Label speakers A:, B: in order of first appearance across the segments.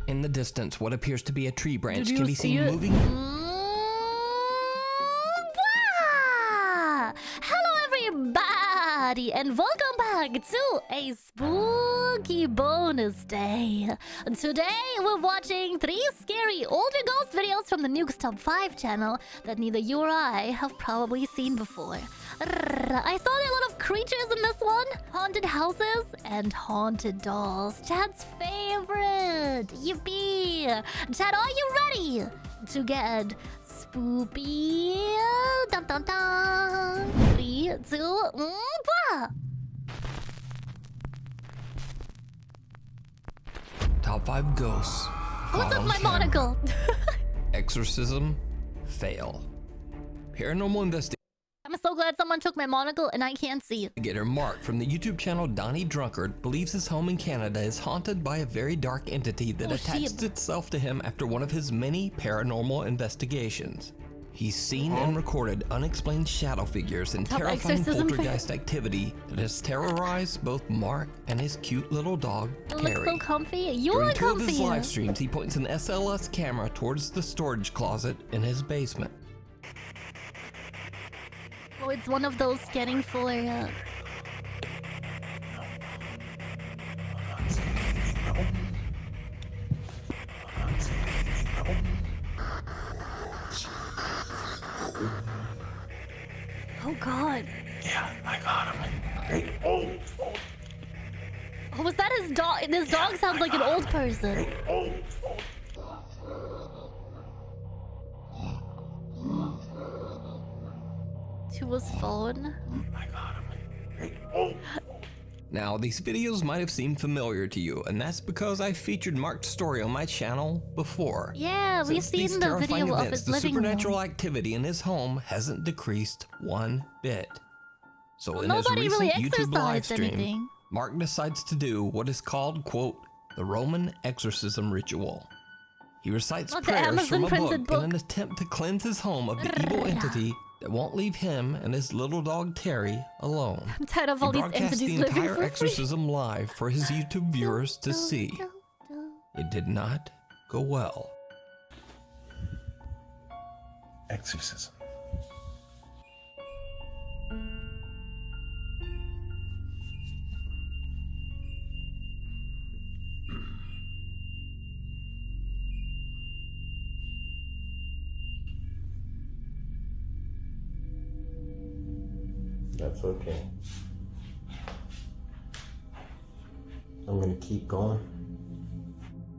A: In the distance, what appears to be a tree branch
B: Did
A: can
B: you
A: be
B: see
A: seen
B: it?
A: moving.
B: Hello everybody and welcome back to a spooky bonus day. Today we're watching 3 scary older ghost videos from the Nukes Top 5 channel that neither you or I have probably seen before. I saw there are a lot of creatures in this one. Haunted houses and haunted dolls. Chad's favorite. Yippee! Chad, are you ready to get spoopy? Dun dun dun. 3, 2, 1.
A: Top 5 ghosts.
B: Who
A: caught
B: took
A: on
B: my
A: camera.
B: monocle?
A: Exorcism, fail. Paranormal investigator
B: I'm so glad someone took my monocle and I can't see.
A: Mark from the YouTube channel Donnie Drunkard believes his home in Canada is haunted by a very dark entity that attached itself to him after one of his many paranormal investigations. He's seen and recorded unexplained shadow figures and
B: Top
A: terrifying
B: exorcism
A: poltergeist activity that has terrorized both Mark and his cute little dog,
B: It
A: Terry.
B: looks so comfy. You
A: During
B: are
A: 2 of his
B: comfy.
A: live streams, he points an SLS camera towards the storage closet in his basement.
B: Oh, it's one of those scanning for... Oh god.
A: Yeah, I got him.
B: Oh, was that his dog? This dog sounds like an old person. To his phone.
A: I got him. Now, these videos might have seemed familiar to you, and that's because I featured Mark's story on my channel before.
B: Yeah, we've
A: Since these
B: seen the
A: terrifying
B: video of
A: events,
B: his
A: the
B: living
A: supernatural
B: room.
A: activity in his home hasn't decreased one bit. So in his
B: Nobody
A: recent
B: really
A: YouTube live
B: exercised
A: stream,
B: anything.
A: Mark decides to do what is called, quote, the Roman exorcism ritual. He recites
B: Not the
A: prayers
B: Amazon
A: from a
B: printed
A: book in an attempt to cleanse his home of the evil entity that won't leave him and his little dog Terry alone.
B: I'm tired of
A: He
B: all these
A: broadcast
B: entities
A: the
B: living
A: entire
B: for free.
A: exorcism live for his YouTube viewers to see. It did not go well.
C: Exorcism. That's okay. I'm gonna keep going.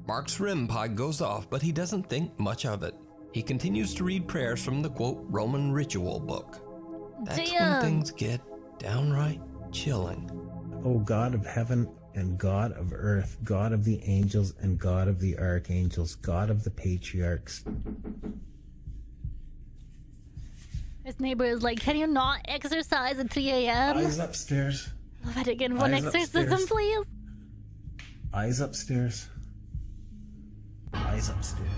A: Mark's REM pod goes off, but he doesn't think much of it. He continues to read prayers from the quote Roman ritual book. That's when
B: Damn.
A: things get downright chilling.
C: O God of heaven and God of earth, God of the angels and God of the archangels, God of the patriarchs.
B: His neighbor is like, can you not exercise at 3 a.m.?
C: Eyes upstairs.
B: Love it again. One
C: Eyes
B: exorcism,
C: upstairs.
B: please.
C: Eyes upstairs. Eyes upstairs.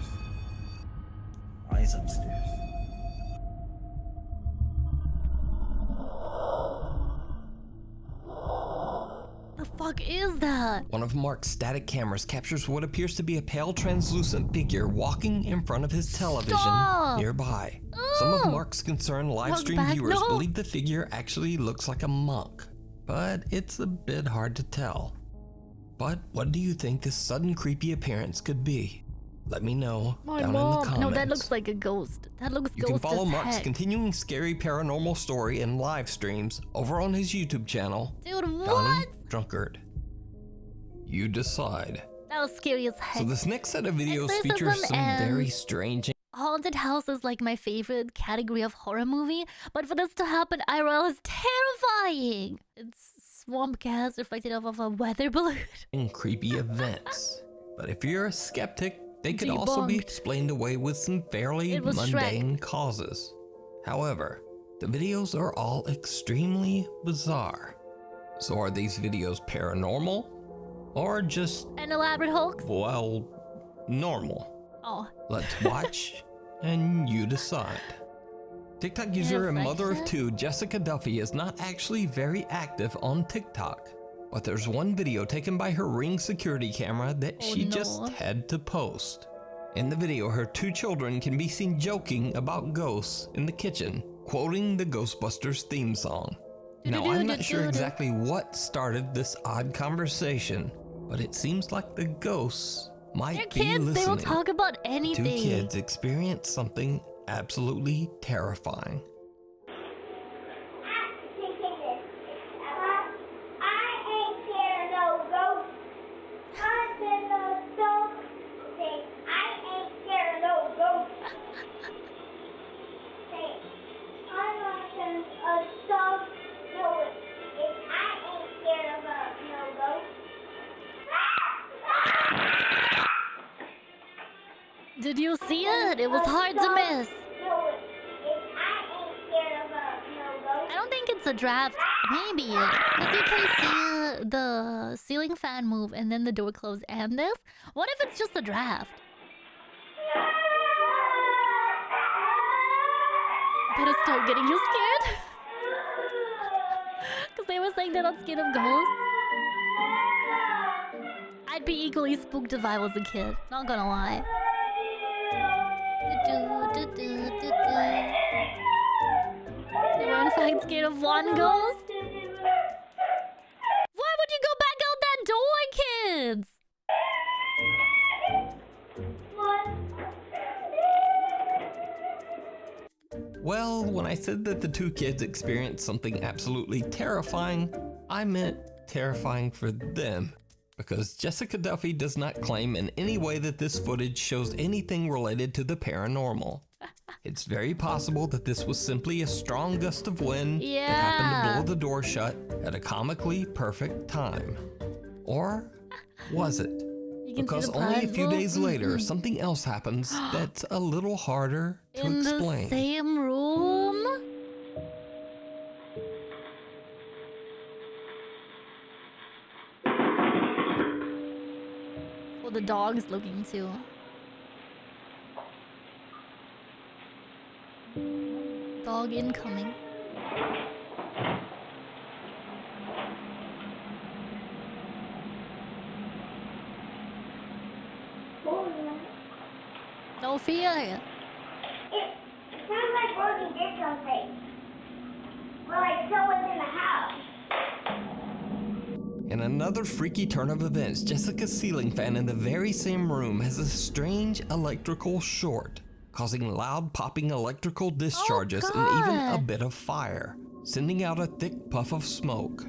C: Eyes upstairs.
B: The fuck is that?
A: One of Mark's static cameras captures what appears to be a pale translucent figure walking in front of his television
B: Stop.
A: nearby. Some of Mark's concerned live
B: Walk
A: stream
B: back,
A: viewers
B: no.
A: believe the figure actually looks like a monk, but it's a bit hard to tell. But what do you think this sudden creepy appearance could be? Let me know
B: My
A: down in the
B: mom.
A: comments.
B: No, that looks like a ghost. That looks
A: You
B: ghost
A: can follow
B: as
A: Mark's
B: heck.
A: continuing scary paranormal story and live streams over on his YouTube channel,
B: Dude,
A: Donnie
B: what?
A: Drunkard. You decide.
B: That was scary as heck.
A: So this next set of videos
B: Exorcism
A: features some very
B: and-
A: strange
B: Haunted house is like my favorite category of horror movie, but for this to happen IRL is terrifying. It's swamp gas reflected off of a weather balloon.
A: and creepy events. But if you're a skeptic, they could also be
B: Debunked.
A: explained away with some fairly
B: It was
A: mundane causes. However, the videos are all extremely bizarre. So are these videos paranormal or just,
B: An elaborate hoax?
A: well, normal?
B: Oh,
A: Let's watch and you decide. TikTok user and mother of
B: Reflection?
A: 2 Jessica Duffy is not actually very active on TikTok. But there's one video taken by her Ring security camera that she just had to post. In the video, her 2 children can be seen joking about ghosts in the kitchen, quoting the Ghostbusters theme song. Now, I'm not sure exactly what started this odd conversation, but it seems like the ghosts might be listening.
B: They will talk about anything.
A: 2 kids experience something absolutely terrifying.
B: Did you see it? It was hard to miss. I don't think it's a draft. Maybe. Because you can see the ceiling fan move and then the door close and this. What if it's just a draft? Better start getting you scared. Because they were saying they're not scared of ghosts. I'd be equally spooked if I was a kid. Not gonna lie. They were in fact scared of one ghost? Why would you go back out that door, kids?
A: Well, when I said that the 2 kids experienced something absolutely terrifying, I meant terrifying for them. Because Jessica Duffy does not claim in any way that this footage shows anything related to the paranormal. It's very possible that this was simply a strong gust of wind that happened to blow the door shut at a comically perfect time. Or was it? Because only a few days later, something else happens that's a little harder to explain.
B: In the same room? Well, the dog's looking too. Dog incoming. No fear.
D: It sounds like Rosie did something. Well, like someone's in the house.
A: In another freaky turn of events, Jessica's ceiling fan in the very same room has a strange electrical short, causing loud popping electrical discharges and even a bit of fire, sending out a thick puff of smoke.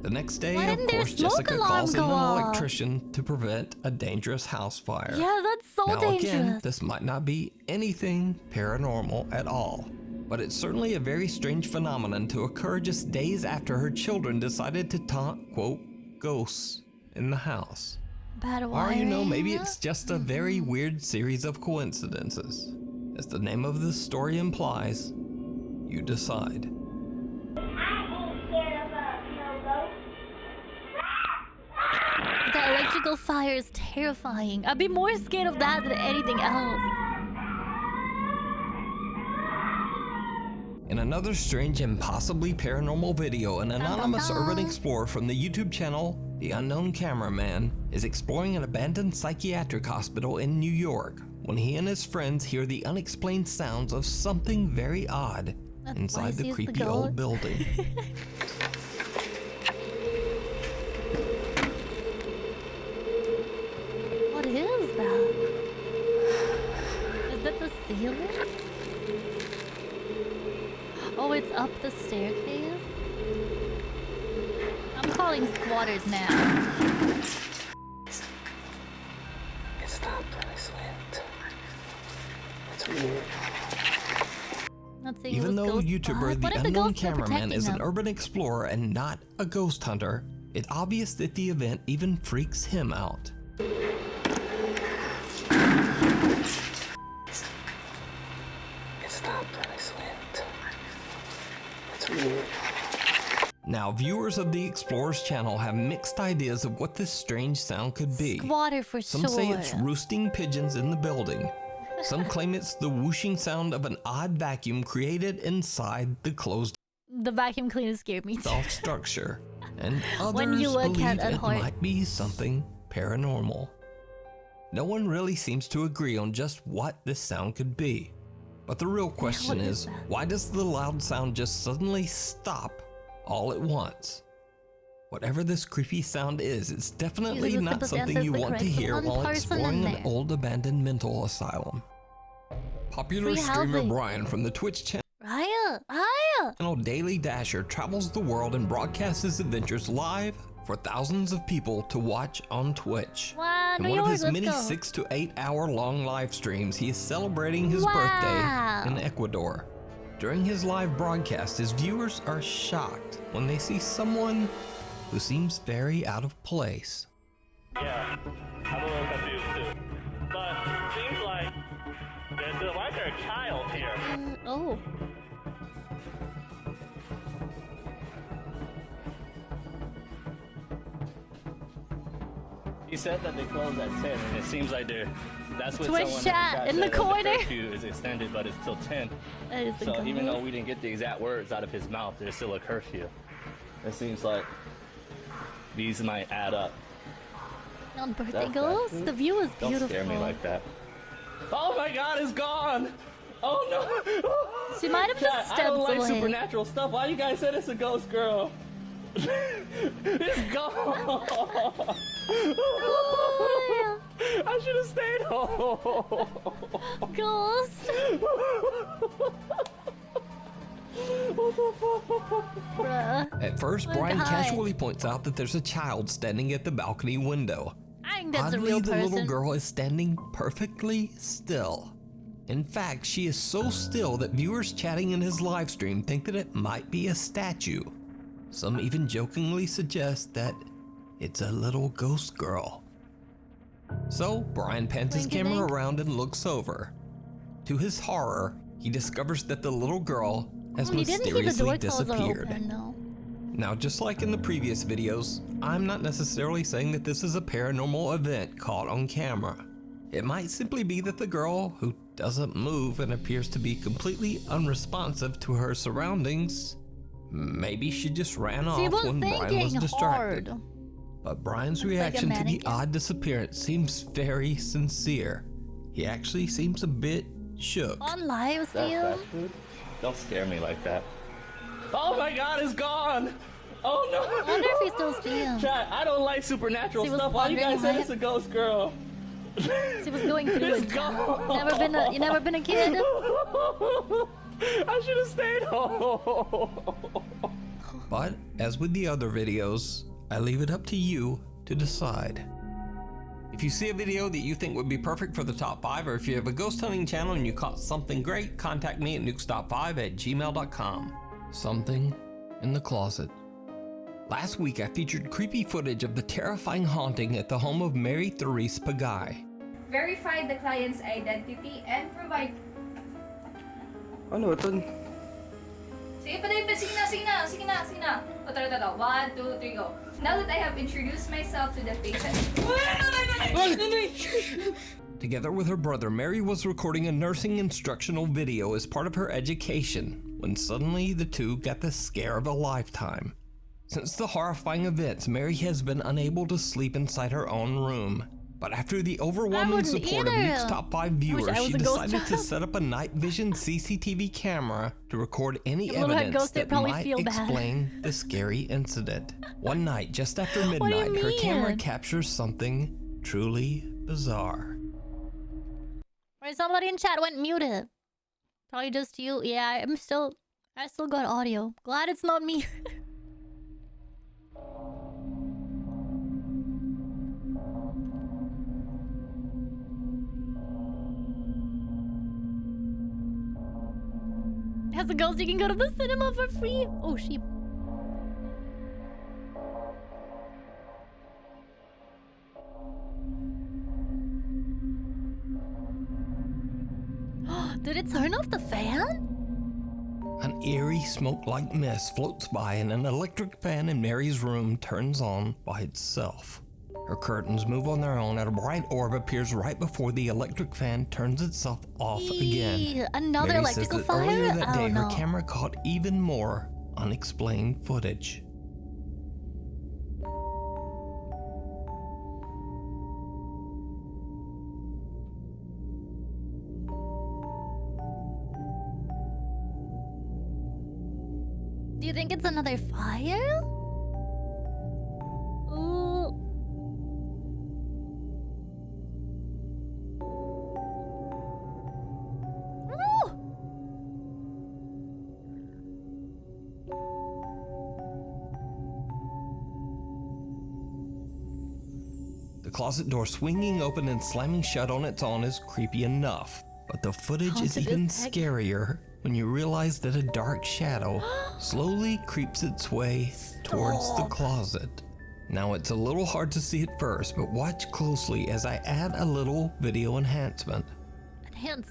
A: The next day, of course, Jessica calls in an electrician to prevent a dangerous house fire.
B: Yeah, that's so dangerous.
A: Again, this might not be anything paranormal at all, but it's certainly a very strange phenomenon to occur just days after her children decided to taunt, quote, ghosts in the house.
B: Bad
A: or, you know, maybe it's just a very weird series of coincidences. As the name of this story implies, you decide.
B: The electrical fire is terrifying. I'd be more scared of that than anything else.
A: In another strange and possibly paranormal video, an anonymous urban explorer from the YouTube channel The Unknown Cameraman is exploring an abandoned psychiatric hospital in New York when he and his friends hear the unexplained sounds of something very odd inside the creepy old building.
B: What is that? Is that the ceiling? Oh, it's up the staircase? I'm calling squatters now.
E: It's not bracelet. It's weird.
A: Even though YouTuber The Unknown Cameraman is an urban explorer and not a ghost hunter, it's obvious that the event even freaks him out.
E: It's not bracelet. It's weird.
A: Now, viewers of the Explorer's channel have mixed ideas of what this strange sound could be.
B: Squatter for
A: Some say it's roosting pigeons in the building. Some claim it's the whooshing sound of an odd vacuum created inside the closed
B: The vacuum cleaner scared me too.
A: structure. and
B: When you
A: others
B: were a
A: believe
B: cat at
A: it
B: heart.
A: might be something paranormal. No one really seems to agree on just what this sound could be. But the real question
B: what is
A: is,
B: that?
A: why does the loud sound just suddenly stop all at once? Whatever this creepy sound is, it's definitely
B: Using the
A: not
B: simplest
A: something
B: answers
A: you
B: the
A: want to
B: correct
A: hear
B: one
A: while
B: person
A: exploring
B: in
A: an
B: there.
A: old abandoned mental asylum. Popular
B: Free
A: streamer
B: housing.
A: Brian from the Twitch channel
B: Raya!
A: Daily Dasher travels the world and broadcasts his adventures live for thousands of people to watch on Twitch.
B: Wow,
A: In
B: New
A: one of
B: York,
A: his
B: let's
A: many
B: go.
A: 6 to 8 hour long live streams, he is celebrating his
B: Wow.
A: birthday in Ecuador. During his live broadcast, his viewers are shocked when they see someone who seems very out of place.
F: Yeah, I'm a little confused too. But it seems like why is there a child here?
B: Oh.
F: He said that they closed at 10, and it seems like that's what
B: Twitch
F: someone
B: chat in the
F: said, that
B: corner.
F: curfew is extended, but it's till 10.
B: That is the
F: So even though
B: ghost.
F: we didn't get the exact words out of his mouth, there's still a curfew. It seems like these might add up.
B: On birthday
F: That's
B: ghost,
F: bad.
B: the view is
F: Don't
B: beautiful.
F: scare me like that. Oh my God, it's gone! Oh no!
B: She might have just
F: Chat, I
B: stepped
F: don't like
B: away.
F: supernatural stuff. Why you guys said it's a ghost girl? It's gone!
B: Oh,
F: I should have stayed home.
B: ghost.
F: What the fuck?
B: Bruh.
A: At first,
B: Oh,
A: Brian
B: God.
A: casually points out that there's a child standing at the balcony window.
B: I think that's
A: Oddly,
B: a real
A: the
B: person.
A: little girl is standing perfectly still. In fact, she is so still that viewers chatting in his live stream think that it might be a statue. Some even jokingly suggest that it's a little ghost girl. So, Brian pans his
B: Blink,
A: camera
B: blink.
A: around and looks over. To his horror, he discovers that the little girl has
B: He didn't keep the
A: mysteriously
B: door closed or
A: disappeared.
B: open, no.
A: Now, just like in the previous videos, I'm not necessarily saying that this is a paranormal event caught on camera. It might simply be that the girl, who doesn't move and appears to be completely unresponsive to her surroundings, maybe she just ran
B: She
A: off
B: was
A: when Brian was
B: thinking
A: distracted.
B: hard.
A: But Brian's
B: Looks like a
A: reaction to the
B: mannequin.
A: odd disappearance seems very sincere. He actually seems a bit shook.
B: On live
F: That's
B: still?
F: fast food? Don't scare me like that. Oh my God, it's gone! Oh no!
B: I wonder if he still streams.
F: Chat, I don't like supernatural
B: She was
F: stuff. Why you guys
B: wondering
F: said
B: why-
F: it's a ghost girl?
B: She was going through
F: It's
B: it.
F: gone.
B: You never been a kid?
F: I should have stayed home.
A: But, as with the other videos, I leave it up to you to decide. If you see a video that you think would be perfect for the top 5, or if you have a ghost hunting channel and you caught something great, contact me at nukes.5@gmail.com. Something in the closet. Last week I featured creepy footage of the terrifying haunting at the home of Mary Therese Pagay.
G: Verify the client's identity and provide...
E: Ano ito?
G: Sige pa, sige na. O, tara. 1, 2, 3, go. Now that I have introduced myself to the patient...
A: Together with her brother, Mary was recording a nursing instructional video as part of her education when suddenly the two got the scare of a lifetime. Since the horrifying events, Mary has been unable to sleep inside her own room. But after the overwhelming
B: wouldn't
A: support of
B: either.
A: Nuke's top 5 viewers,
B: I was
A: she
B: a ghost
A: decided to
B: child.
A: set up a night vision CCTV camera to record any
B: If Little Red
A: evidence
B: Ghost, they'd
A: that
B: probably
A: might
B: feel bad.
A: explain the scary incident. One night, just after
B: do you
A: midnight, her camera
B: mean?
A: captures something truly bizarre.
B: Or somebody in chat went muted. Probably just you. Yeah, I still got audio. Glad it's not me. As a ghost, you can go to the cinema for free. Oh, sheep. Did it turn off the fan?
A: An eerie smoke-like mist floats by and an electric fan in Mary's room turns on by itself. Her curtains move on their own and a bright orb appears right before the electric fan turns itself off again.
B: Eee, another
A: Mary
B: electrical
A: says that
B: fire?
A: earlier that day
B: Oh, no.
A: her camera caught even more unexplained footage.
B: Do you think it's another fire? Ooh. Ooh.
A: The closet door swinging open and slamming shut on its own is creepy enough, but the footage is
B: Haunted
A: even
B: as heck.
A: scarier when you realize that a dark shadow slowly creeps its way towards the
B: Stop.
A: closet. Now it's a little hard to see at first, but watch closely as I add a little video enhancement.
B: Enhance.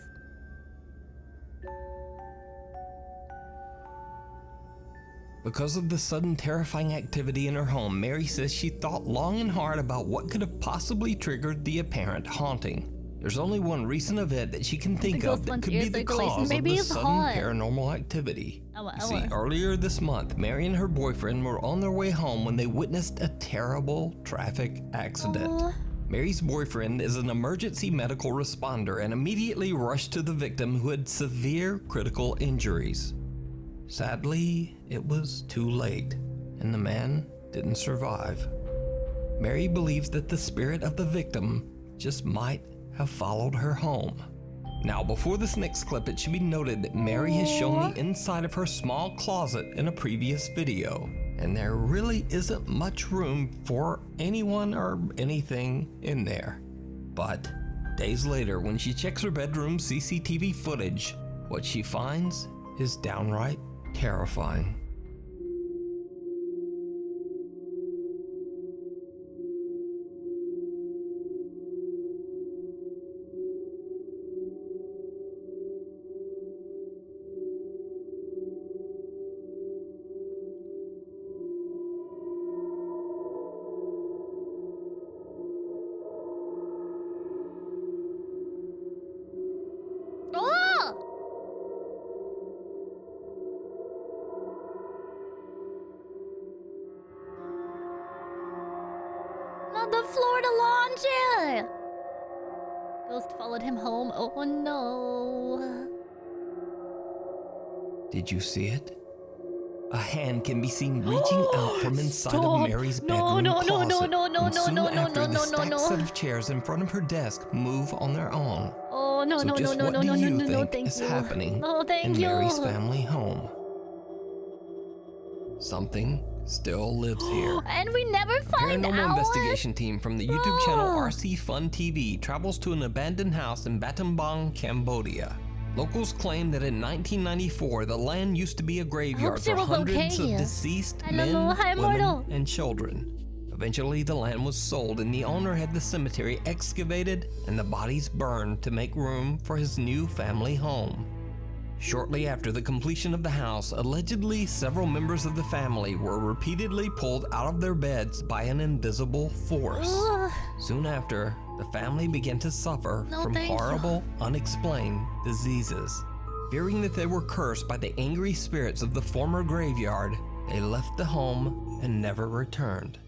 A: Because of the sudden terrifying activity in her home, Mary says she thought long and hard about what could have possibly triggered the apparent haunting. There's only one recent event that she can think of that could be the cause of the sudden paranormal activity. You see, earlier this month, Mary and her boyfriend were on their way home when they witnessed a terrible traffic accident. Mary's boyfriend is an emergency medical responder and immediately rushed to the victim, who had severe critical injuries. Sadly, it was too late, and the man didn't survive. Mary believes that the spirit of the victim just might have followed her home. Now, before this next clip, it should be noted that Mary has shown the inside of her small closet in a previous video, and there really isn't much room for anyone or anything in there. But days later, when she checks her bedroom CCTV footage, what she finds is downright terrifying.
B: Oh! Not the Florida lawn chair! Ghost followed him home. Oh no.
A: Did you see it? A hand can be seen reaching out from inside of Mary's bedroom closet. And soon after, the stacked set of chairs in front of her desk move on their own.
B: Oh no,
A: So
B: no, no,
A: just
B: no,
A: what
B: no,
A: do
B: no, no,
A: you
B: no, no,
A: think
B: thank
A: is
B: you.
A: happening
B: No, thank
A: in
B: you.
A: Mary's family home? Something still lives here.
B: And we never find
A: Paranormal
B: out.
A: investigation team from the YouTube channel RC Fun TV travels to an abandoned house in Battambang, Cambodia. Locals claim that in 1994, the land used to be a graveyard
B: she
A: for
B: was
A: hundreds
B: okay.
A: of deceased
B: I
A: men,
B: don't know, hi,
A: women,
B: Mortal.
A: and children. Eventually, the land was sold and the owner had the cemetery excavated and the bodies burned to make room for his new family home. Shortly after the completion of the house, allegedly several members of the family were repeatedly pulled out of their beds by an invisible force.
B: Ugh.
A: Soon after, the family began to suffer from
B: thank you.
A: horrible, unexplained diseases. Fearing that they were cursed by the angry spirits of the former graveyard, they left the home and never returned.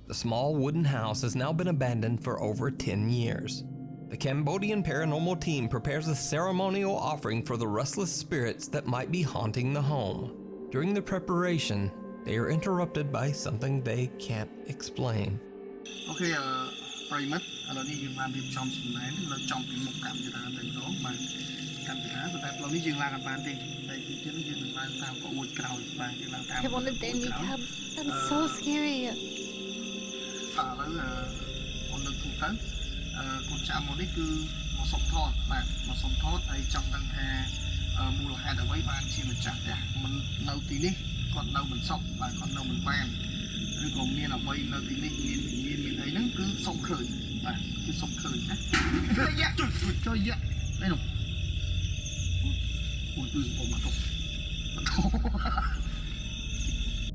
A: The small wooden house has now been abandoned for over 10 years. The Cambodian paranormal team prepares a ceremonial offering for the restless spirits that might be haunting the home. During the preparation, they are interrupted by something they can't explain.
H: Okay, ប្រិមិត្ត ឥឡូវនេះយើងបានរៀបចំសំណែននៅចំពីមុខកម្មវិធីតែម្ដងបាទកម្មវិធីប៉ុន្តែផ្លូវនេះយើងឡើងអត់បានទេតែទីទៀតយើងនឹងឡើងតាមក្បួនក្រោយបាទយើងឡើងតាម
B: I wanted their kneecaps. That's so scary.
H: ឥឡូវអូនលើកទូទៅកូនចាំមកនេះគឺមកសុំថតបាទមកសុំថតហើយចង់ដឹងថាមូលហេតុអ្វីបានជាម្ចាស់ផ្ទះមិននៅទីនេះគាត់នៅមិនសុខបាទគាត់នៅមិនបានឬក៏មានអ្វីនៅទីនេះមានអីហ្នឹងគឺសុំឃើញបាទគឺសុំឃើញណាយ៉ាជួយយ៉ានេះនោះអូគឺผมមកទៅ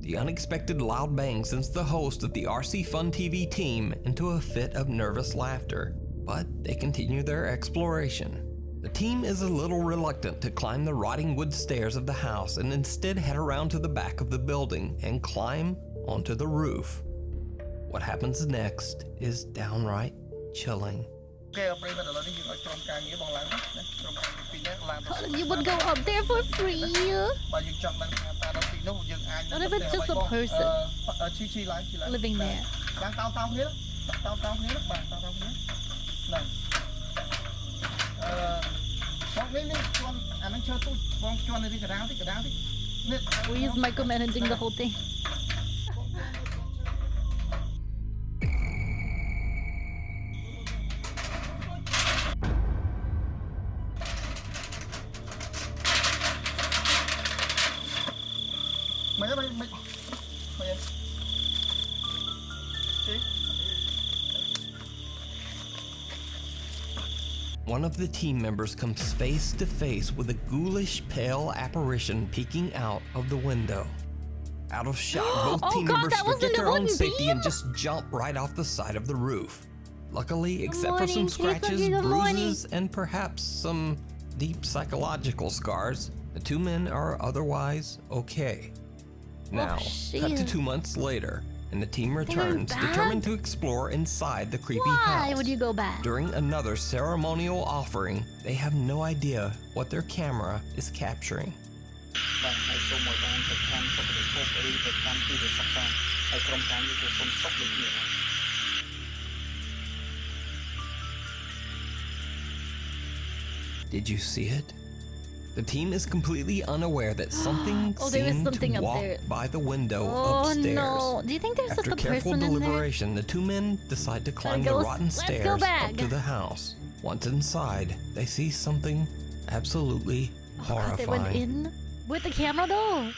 A: The unexpected loud bang sends the host of the RC Fun TV team into a fit of nervous laughter, but they continue their exploration. The team is a little reluctant to climb the rotting wood stairs of the house and instead head around to the back of the building and climb onto the roof. What happens next is downright chilling.
B: You would go up there for free. What if it's just a person living there? Oh, he's micromanaging the whole thing.
A: One of the team members comes face to face with a ghoulish, pale apparition peeking out of the window. Out of shot, both team members forget their own safety and just jump right off the side of the roof. Luckily, except for some scratches, bruises, and perhaps some deep psychological scars, the two men are otherwise okay. Now, cut to 2 months later, and the team returns, determined to explore inside the creepy house.
B: Why would you go back?
A: During another ceremonial offering, they have no idea what their camera is capturing. Did you see it? The team is completely unaware that something seemed to walk by the window upstairs.
B: No. Do you think there's
A: After
B: just a
A: careful
B: person
A: deliberation,
B: in there?
A: the two men decide to climb the rotten stairs up to the house. Once inside, they see something absolutely horrifying.
B: They went in with the camera though.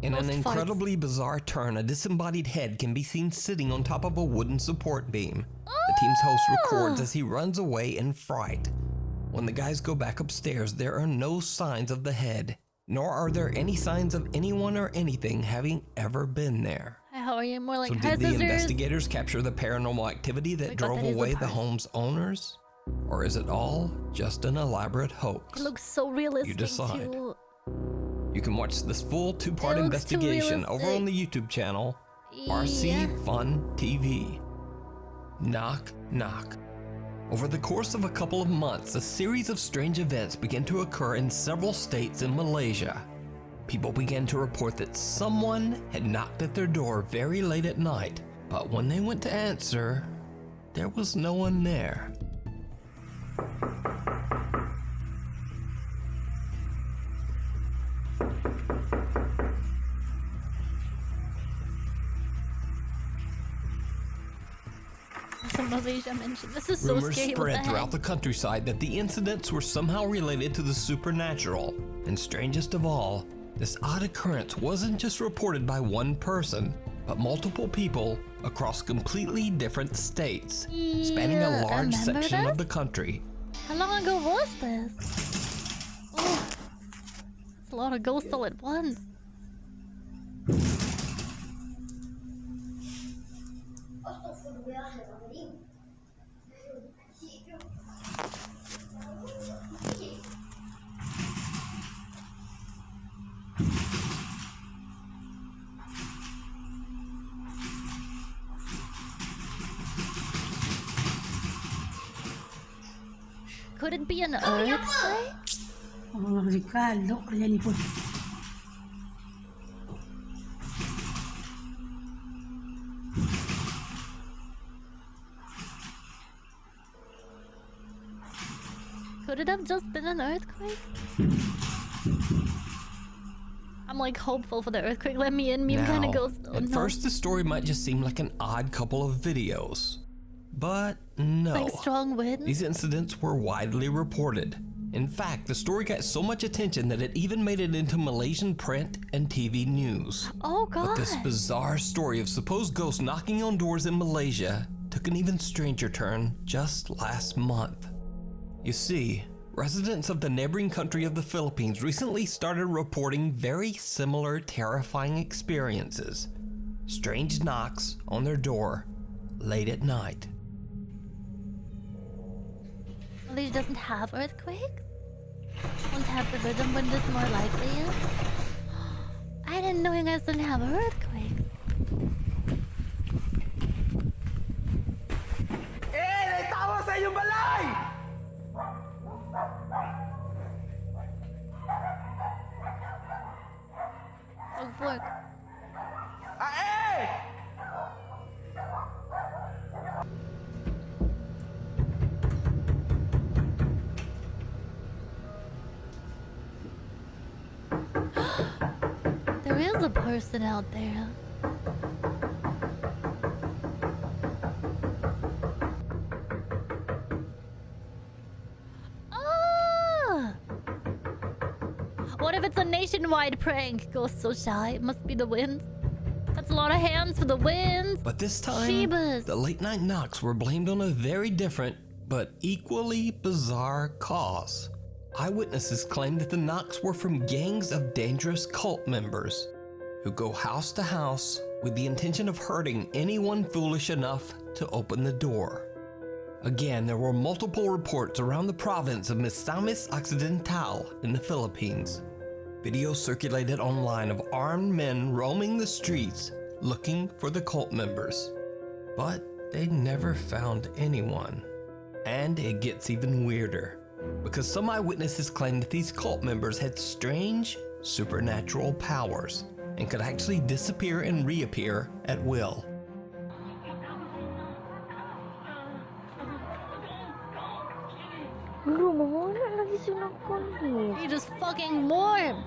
A: In an incredibly bizarre turn, a disembodied head can be seen sitting on top of a wooden support beam. The team's host records as he runs away in fright. When the guys go back upstairs, there are no signs of the head, nor are there any signs of anyone or anything having ever been there.
B: How are you? More like
A: so did the investigators capture the paranormal activity that drove away the home's owners? Or is it all just an elaborate hoax?
B: It looks so realistic.
A: You decide.
B: Too.
A: You can watch this full two-part investigation over on the YouTube channel, RC Fun TV. Knock, knock. Over the course of a couple of months, a series of strange events began to occur in several states in Malaysia. People began to report that someone had knocked at their door very late at night, but when they went to answer, there was no one there.
B: Malaysia mentioned. This is so
A: Rumors
B: scary.
A: spread throughout the countryside that the incidents were somehow related to the supernatural. And strangest of all, this odd occurrence wasn't just reported by one person, but multiple people across completely different states, spanning a large section of the country.
B: How long ago was this? Oh, it's a lot of ghosts all at once. Could it be an earthquake? Could it have just been an earthquake? I'm like hopeful for the earthquake. Let me in. Meme kind of goes. Oh,
A: at first, the story might just seem like an odd couple of videos. But no,
B: like strong wind.
A: These incidents were widely reported. In fact, the story got so much attention that it even made it into Malaysian print and TV news.
B: Oh god.
A: But this bizarre story of supposed ghosts knocking on doors in Malaysia took an even stranger turn just last month. You see, residents of the neighboring country of the Philippines recently started reporting very similar terrifying experiences. Strange knocks on their door late at night.
B: Malaysia doesn't have earthquakes? Won't have the rhythm when it's more likely? I didn't know you guys didn't have earthquakes.
I: Tawa sa inyong balay!
B: fork. There is a person out there. Ah! What if it's a nationwide prank? Ghost so shy. It must be the wind. That's a lot of hands for the wind.
A: But this time,
B: Shebas.
A: the late night knocks were blamed on a very different but equally bizarre cause. Eyewitnesses claimed that the knocks were from gangs of dangerous cult members who go house to house with the intention of hurting anyone foolish enough to open the door. Again, there were multiple reports around the province of Misamis Occidental in the Philippines. Videos circulated online of armed men roaming the streets looking for the cult members. But they never found anyone. And it gets even weirder, because some eyewitnesses claim that these cult members had strange supernatural powers and could actually disappear and reappear at will.
B: You just fucking warm.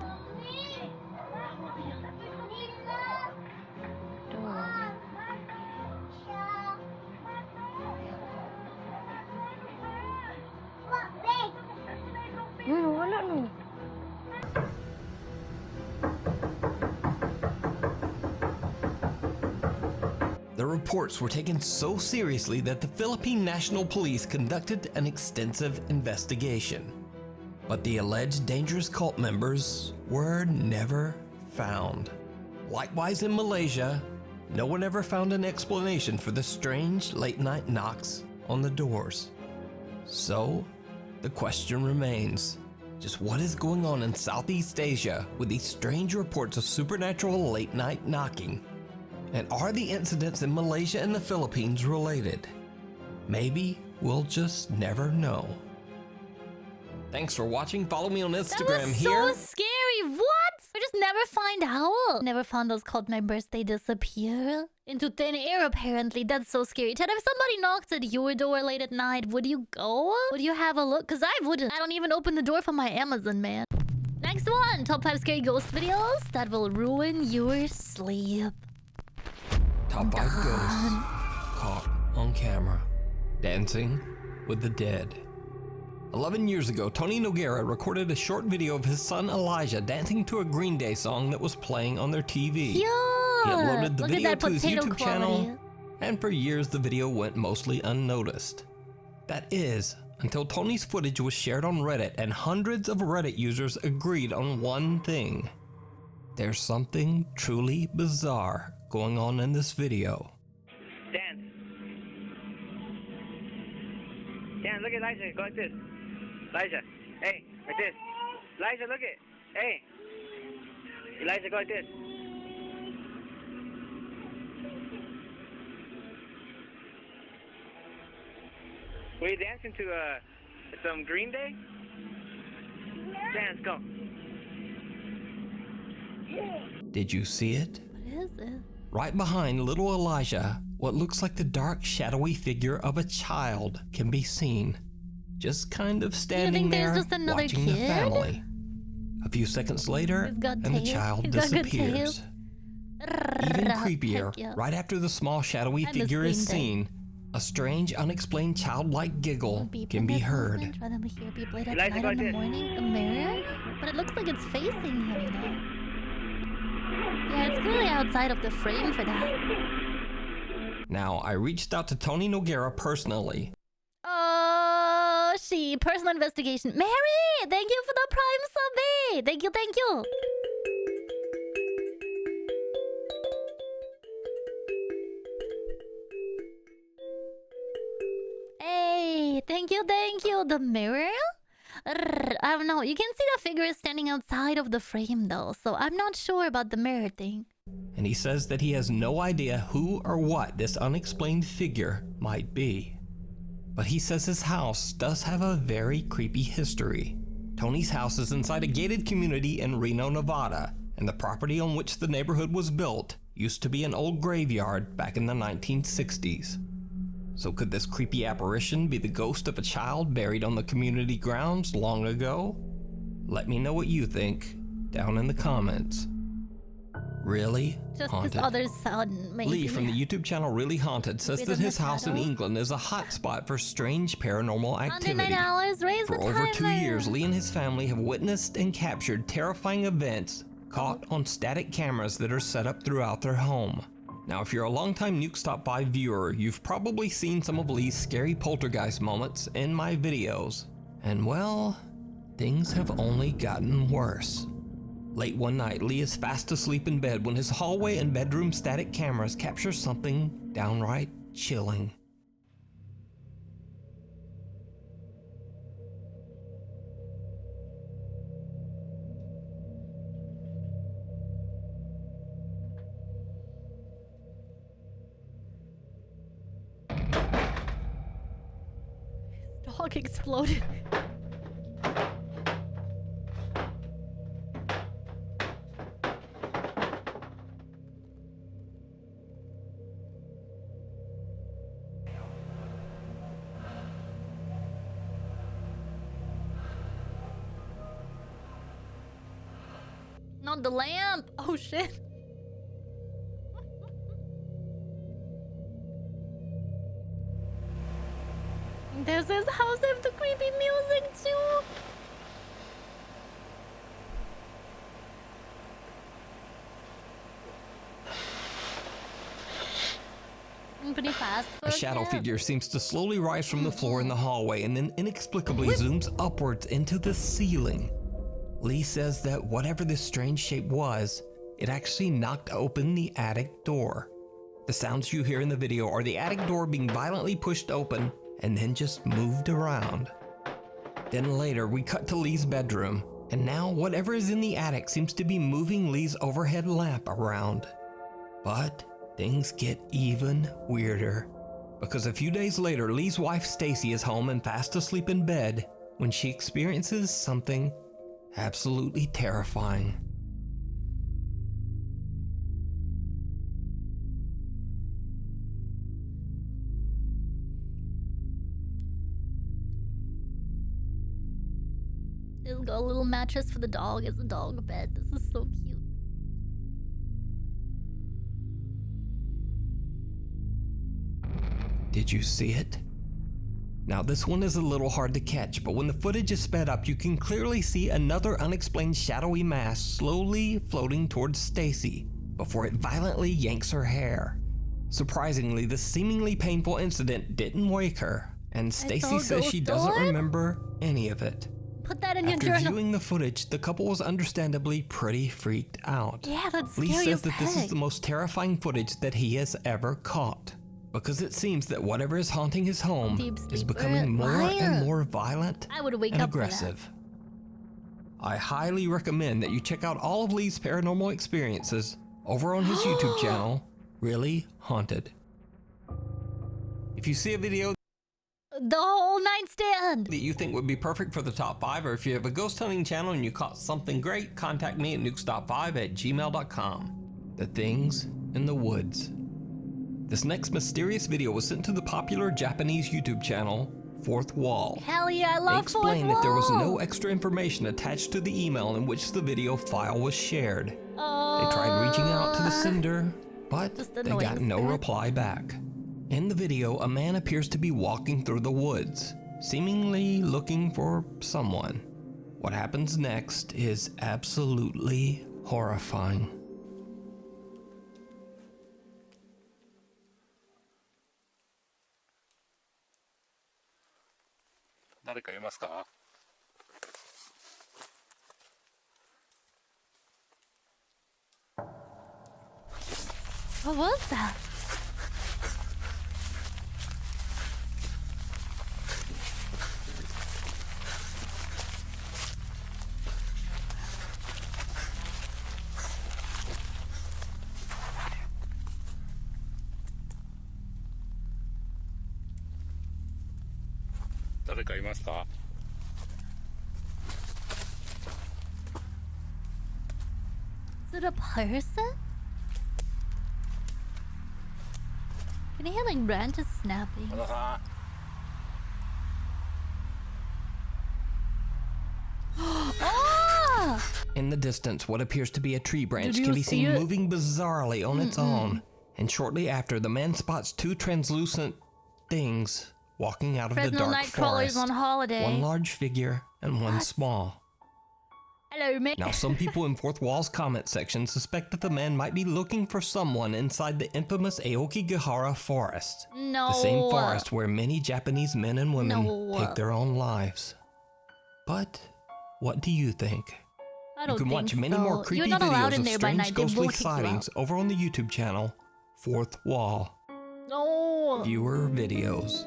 A: The reports were taken so seriously that the Philippine National Police conducted an extensive investigation. But the alleged dangerous cult members were never found. Likewise in Malaysia, no one ever found an explanation for the strange late-night knocks on the doors. So, the question remains, just what is going on in Southeast Asia with these strange reports of supernatural late-night knocking? And are the incidents in Malaysia and the Philippines related? Maybe we'll just never know. Thanks for watching. Follow me on Instagram
B: That was
A: here.
B: so scary. What? We just never find out. Never found those cult members. They disappear into thin air, apparently. That's so scary. Ted, if somebody knocked at your door late at night, would you go? Would you have a look? Because I wouldn't. I don't even open the door for my Amazon, man. Next one. Top 5 scary ghost videos that will ruin your sleep.
A: Top 5 ghosts caught on camera dancing with the dead. 11 years ago, Tony Noguera recorded a short video of his son Elijah dancing to a Green Day song that was playing on their TV.
B: Yeah.
A: He uploaded the
B: Look
A: video
B: at that
A: to his
B: potato
A: YouTube
B: quality.
A: channel, and for years the video went mostly unnoticed. That is, until Tony's footage was shared on Reddit and hundreds of Reddit users agreed on one thing. There's something truly bizarre going on in this video.
F: Dance. Dan, look at Elijah. Go like this. Elijah. Hey, like this. Elijah, look it. Hey. Elijah, go like this. Were you dancing to some Green Day? Dance, go.
A: Did you see it?
B: What is it?
A: Right behind little Elijah, what looks like the dark, shadowy figure of a child can be seen, just kind of standing
B: think there's
A: there
B: just another
A: watching the
B: kid?
A: family. A few seconds later,
B: He's got
A: and the
B: tails.
A: child
B: He's got good
A: disappears. Even creepier,
B: Heck yeah.
A: right after the small, shadowy
B: I miss
A: figure is
B: Green Day.
A: seen, a strange, unexplained childlike giggle can be heard.
B: Try to hear beep late at
F: Elijah,
B: night
F: go
B: in the
F: like this.
B: morning. A mirror? But it looks like it's facing him though. Yeah, it's clearly outside of the frame for that.
A: Now, I reached out to Tony Noguera personally.
B: Oh, personal investigation. Mary, thank you for the prime sub. Thank you, thank you. Hey, thank you, thank you. The mirror? I don't know. You can see the figure is standing outside of the frame though, so I'm not sure about the mirror thing.
A: And he says that he has no idea who or what this unexplained figure might be. But he says his house does have a very creepy history. Tony's house is inside a gated community in Reno, Nevada, and the property on which the neighborhood was built used to be an old graveyard back in the 1960s. So could this creepy apparition be the ghost of a child buried on the community grounds long ago? Let me know what you think down in the comments. Really
B: Just
A: haunted.
B: this other son, maybe.
A: Lee from the YouTube channel Really Haunted says that his house in England is a hotspot for strange paranormal activity.
B: $109, raise
A: For
B: the
A: over 2
B: timer.
A: years, Lee and his family have witnessed and captured terrifying events caught on static cameras that are set up throughout their home. Now, if you're a longtime Nukes Top 5 viewer, you've probably seen some of Lee's scary poltergeist moments in my videos. And well, things have only gotten worse. Late one night, Lee is fast asleep in bed when his hallway and bedroom static cameras capture something downright chilling.
B: Dog exploded. Not the lamp. Oh shit. Does this house have the creepy music too? Pretty fast.
A: A shadow figure seems to slowly rise from the floor in the hallway and then inexplicably zooms upwards into the ceiling. Lee says that whatever this strange shape was, it actually knocked open the attic door. The sounds you hear in the video are the attic door being violently pushed open and then just moved around. Then later we cut to Lee's bedroom, and now whatever is in the attic seems to be moving Lee's overhead lamp around. But things get even weirder, because a few days later Lee's wife Stacy is home and fast asleep in bed when she experiences something absolutely terrifying.
B: It's got a little mattress for the dog as a dog bed. This is so cute.
A: Did you see it? Now this one is a little hard to catch, but when the footage is sped up, you can clearly see another unexplained shadowy mass slowly floating towards Stacy before it violently yanks her hair. Surprisingly, the seemingly painful incident didn't wake her, and Stacy says she doesn't remember any of it.
B: Put that in your
A: After
B: journal.
A: viewing the footage, the couple was understandably pretty freaked out.
B: Yeah, that's scary.
A: Lee says that this is the most terrifying footage that he has ever caught, because it seems that whatever is haunting his home is becoming more and more violent
B: I would wake
A: and
B: up for that.
A: aggressive. I highly recommend that you check out all of Lee's paranormal experiences over on his YouTube channel, Really Haunted. If you see a video
B: The whole nightstand.
A: that you think would be perfect for the top 5, or if you have a ghost hunting channel and you caught something great, contact me at nukestop5@gmail.com. The Things in the Woods. This next mysterious video was sent to the popular Japanese YouTube channel, Fourth Wall.
B: Hell yeah, I
A: They
B: love
A: explained
B: Fourth
A: that there was
B: Wall.
A: no extra information attached to the email in which the video file was shared. They tried reaching out to the sender, but
B: Just
A: they
B: annoying
A: got no
B: spirit.
A: reply back. In the video, a man appears to be walking through the woods, seemingly looking for someone. What happens next is absolutely horrifying.
I: 誰かいますか?
B: What was that? Is it a person? Can you hear like branches snapping? Oh!
A: In the distance, what appears to be a tree branch
B: Did
A: can
B: you
A: be
B: see
A: seen
B: it?
A: moving bizarrely on its own. And shortly after, the man spots two translucent things walking out of the
B: Fresno
A: dark
B: Nightcrawler's
A: forest.
B: on holiday.
A: One large figure and one small.
B: Hello, mate.
A: Now, some people in Fourth Wall's comment section suspect that the man might be looking for someone inside the infamous Aokigahara forest.
B: No.
A: The same forest where many Japanese men and women take their own lives. But what do you think?
B: I don't
A: You can
B: think
A: watch many
B: so.
A: more creepy
B: You're not allowed
A: videos
B: in
A: of
B: there by
A: strange
B: night. They
A: ghostly
B: will kick you out.
A: sightings over on the YouTube channel, Fourth Wall.
B: No.
A: Viewer videos.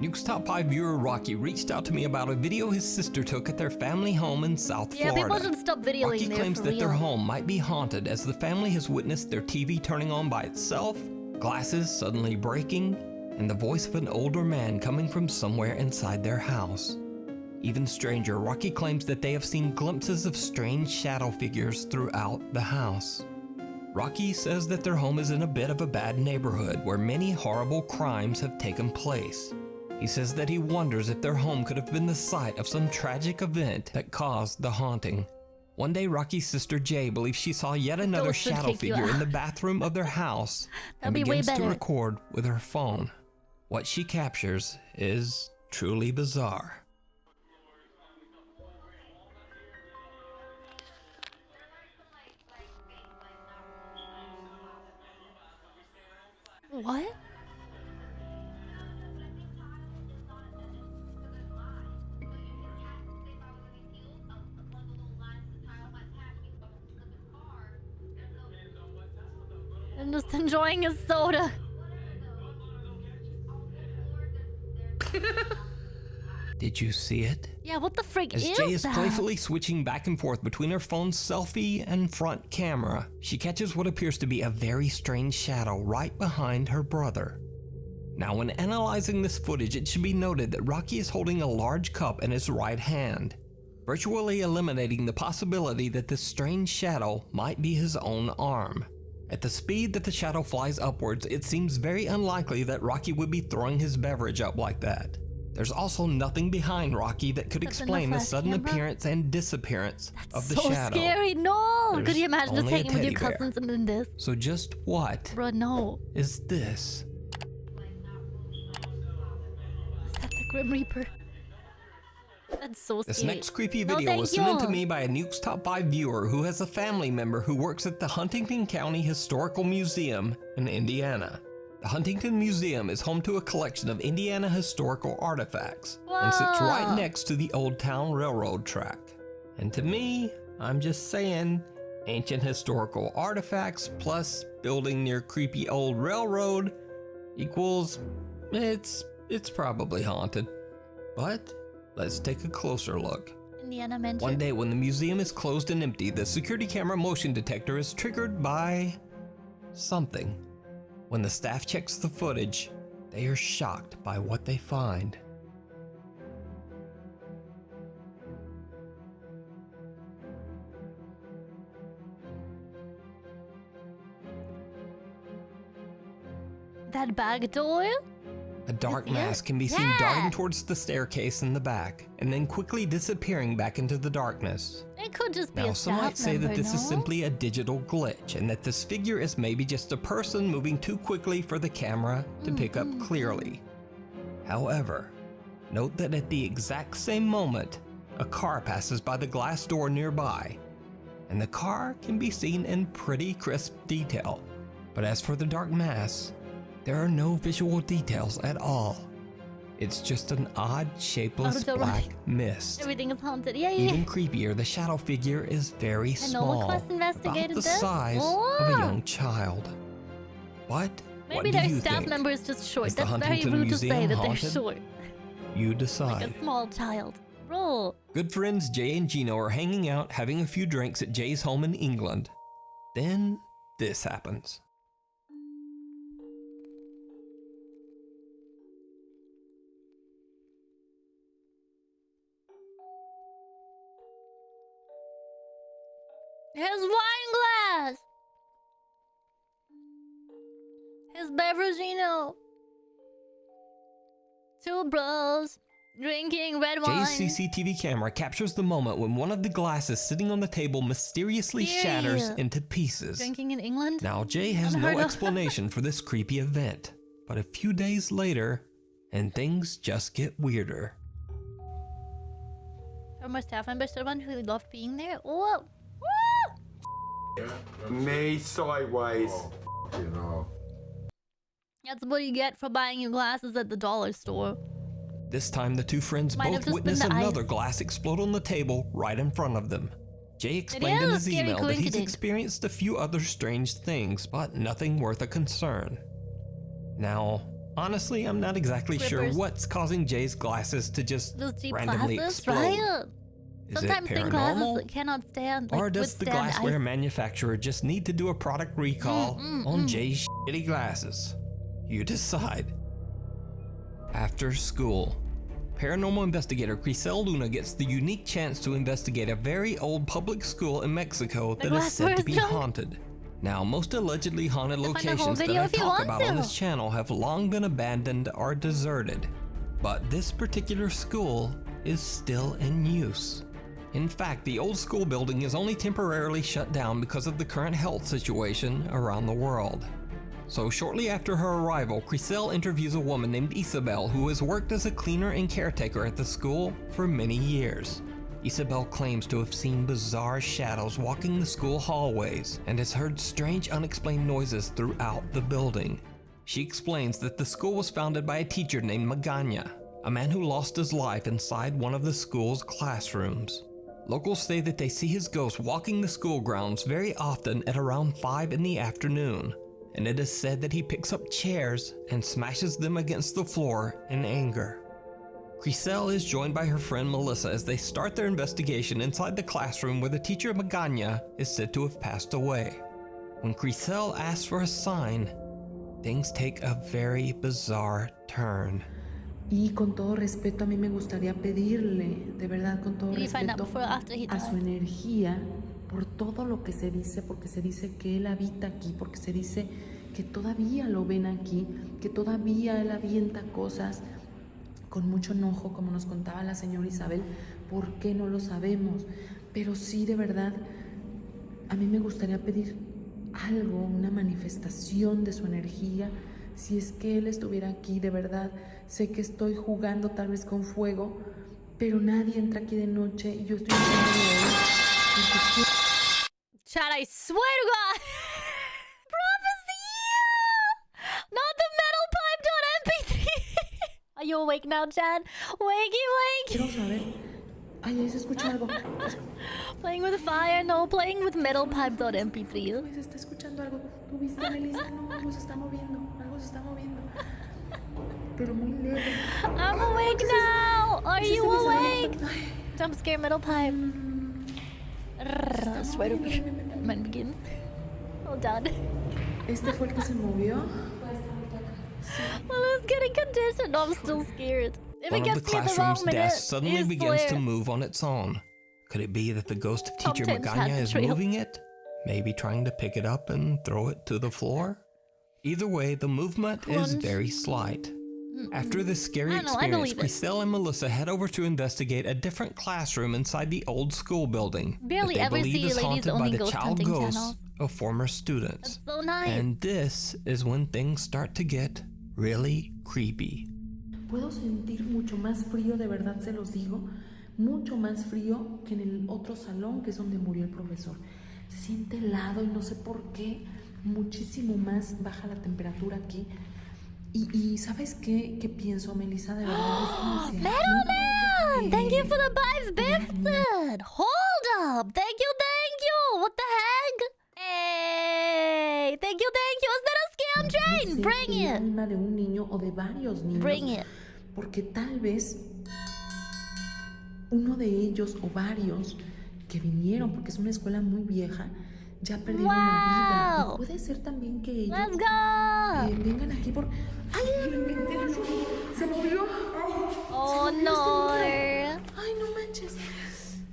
A: Nukes Top 5 viewer Rocky reached out to me about a video his sister took at their family home in South
B: Yeah,
A: Florida.
B: people should stop videoing
A: Rocky
B: there
A: claims
B: for
A: that
B: real.
A: their home might be haunted as the family has witnessed their TV turning on by itself, glasses suddenly breaking, and the voice of an older man coming from somewhere inside their house. Even stranger, Rocky claims that they have seen glimpses of strange shadow figures throughout the house. Rocky says that their home is in a bit of a bad neighborhood where many horrible crimes have taken place. He says that he wonders if their home could have been the site of some tragic event that caused the haunting. One day, Rocky's sister Jay believes she saw yet another
B: Ghost would
A: shadow
B: kick you
A: figure in
B: out.
A: the bathroom of their house and
B: That'd be way
A: begins to
B: better.
A: record with her phone. What she captures is truly bizarre.
B: What? I'm just enjoying his soda.
A: Did you see it?
B: Yeah, what the freak
A: As
B: is
A: Jay is
B: that?
A: playfully switching back and forth between her phone's selfie and front camera, she catches what appears to be a very strange shadow right behind her brother. Now, when analyzing this footage, it should be noted that Rocky is holding a large cup in his right hand, virtually eliminating the possibility that this strange shadow might be his own arm. At the speed that the shadow flies upwards, it seems very unlikely that Rocky would be throwing his beverage up like that. There's also nothing behind Rocky that could
B: That's in
A: explain
B: the
A: the
B: flash
A: sudden
B: camera?
A: appearance and disappearance of the
B: so
A: shadow.
B: scary. No. Could
A: There's
B: you imagine just
A: only a
B: hanging with your
A: teddy bear.
B: cousins and then this?
A: So just what
B: Bro, no.
A: is this?
B: Is that the Grim Reaper? That's so scary.
A: This next creepy
B: No,
A: video
B: thank
A: was sent in to
B: you.
A: me by a Nukes Top 5 viewer who has a family member who works at the Huntington County Historical Museum in Indiana. The Huntington Museum is home to a collection of Indiana historical artifacts and sits right
B: Wow.
A: next to the Old Town Railroad track. And to me, I'm just saying, ancient historical artifacts plus building near creepy old railroad equals it's probably haunted. But let's take a closer look.
B: Indiana mentioned.
A: One day when the museum is closed and empty, the security camera motion detector is triggered by something. When the staff checks the footage, they are shocked by what they find.
B: That back door?
A: A dark
B: Is it?
A: mass can be seen
B: Yeah.
A: darting towards the staircase in the back, and then quickly disappearing back into the darkness.
B: It could just be
A: Now,
B: a
A: some
B: staff
A: might say
B: member,
A: that this is
B: no?
A: simply a digital glitch, and that this figure is maybe just a person moving too quickly for the camera to pick up clearly. However, note that at the exact same moment, a car passes by the glass door nearby, and the car can be seen in pretty crisp detail. But as for the dark mass, there are no visual details at all. It's just an odd, shapeless
B: Automatic.
A: black mist.
B: Everything is haunted. Yeah, yeah.
A: Even creepier, the shadow figure is very
B: I know,
A: small,
B: Quest
A: about
B: investigated
A: the
B: this.
A: size of
B: Oh.
A: a young child. What
B: Maybe
A: do
B: their
A: you
B: staff
A: think?
B: member is just short.
A: Is the
B: That's very
A: Huntington
B: rude to say
A: Museum
B: that they're
A: haunted?
B: short.
A: You decide.
B: Like a small child. Bro.
A: Good friends Jay and Gino are hanging out, having a few drinks at Jay's home in England. Then this happens.
B: His wine beverageino. Two bros drinking red wine.
A: Jay's CCTV camera captures the moment when one of the glasses sitting on the table mysteriously shatters into pieces.
B: Drinking in England?
A: Now, Jay has no explanation for this creepy event, but a few days later, and things just get weirder.
B: Former staff member, someone who loved being there. Whoa!
J: Me sideways. You know.
B: That's what you get for buying your glasses at the dollar store.
A: This time, the two friends both witness another glass explode on the table right in front of them. Jay explained in his email that he's experienced a few other strange things, but nothing worth a concern. Now, honestly, I'm not exactly sure what's causing Jay's glasses to just randomly explode.
B: Right?
A: Is
B: Sometimes
A: it
B: thin glasses
A: paranormal?
B: that cannot stand,
A: Or does the glassware manufacturer just need to do a product recall on Jay's shitty glasses? You decide. After school, paranormal investigator Crisel Luna gets the unique chance to investigate a very old public school in Mexico that is said to be haunted. Now, most allegedly haunted locations that I talk about on this channel have long been abandoned or deserted. But this particular school is still in use. In fact, the old school building is only temporarily shut down because of the current health situation around the world. So shortly after her arrival, Crisel interviews a woman named Isabel who has worked as a cleaner and caretaker at the school for many years. Isabel claims to have seen bizarre shadows walking the school hallways and has heard strange unexplained noises throughout the building. She explains that the school was founded by a teacher named Magana, a man who lost his life inside one of the school's classrooms. Locals say that they see his ghost walking the school grounds very often at around 5 in the afternoon, and it is said that he picks up chairs and smashes them against the floor in anger. Crisel is joined by her friend Melissa as they start their investigation inside the classroom where the teacher Magana is said to have passed away. When Crisel asks for a sign, things take a very bizarre turn.
K: Y con todo respeto, a mí me gustaría pedirle, de verdad, con todo respeto, a su energía, por todo lo que se dice, porque se dice que él habita aquí, porque se dice que todavía lo ven aquí, que todavía él avienta cosas con mucho enojo, como nos contaba la señora Isabel. ¿Por qué? No lo sabemos. Pero sí, de verdad, a mí me gustaría pedir algo, una manifestación de su energía. Si es que él estuviera aquí, de verdad, sé que estoy jugando tal vez con fuego, pero nadie entra aquí de noche y yo estoy entrando de él.
B: Chad, I swear to God! Prophecy! Not the metal pipe.mp3! Are you awake now, Chad? Wakey,
K: Quiero saber. Ay, ahí se escucha algo.
B: Playing with fire, no, playing with metal pipe.mp3.
K: Se está escuchando algo. ¿Tú viste, Melissa? No, algo se está moviendo. Algo se está moviendo. Pero muy leve.
B: I'm awake now! Are you awake? Jump scare metal pipe. Swear to be. Mine begins. Hold on.
K: ¿Este fue el que se movió?
B: Well, it's getting conditioned. I'm still scared. If
A: One
B: it
A: of the
B: gets me at the wrong
A: classroom's
B: minute,
A: desks suddenly begins to move on its own. Could it be that the ghost of teacher Magana is moving it? Maybe trying to pick it up and throw it to the floor? Either way, the movement is very slight. After this scary experience, Crisel and Melissa head over to investigate a different classroom inside the old school building that they believe is haunted by the child ghosts of former students.
B: That's so nice.
A: And this is when things start to get really creepy.
K: Puedo sentir mucho más frío, de verdad se los digo, mucho más frío que en el otro salón, que es donde murió el profesor. Se siente helado y no sé por qué, muchísimo más baja la temperatura aquí. Y ¿sabes qué? ¿Qué pienso, Melissa? De verdad es como si...
B: Metal Man! Thank you for the vibes, Bifted! Hold up! Thank you! What the heck? Hey! Thank you! Is that a scam train? Bring it!
K: Alma de un niño o de varios niños.
B: Bring it.
K: Porque tal vez uno de ellos o varios que vinieron, porque es una escuela muy vieja, ya perdieron la vida. Y puede ser también que ellos vengan aquí por... ¡Ay! ¡Se movió!
B: ¡Oh, no!
K: ¡Ay, no manches!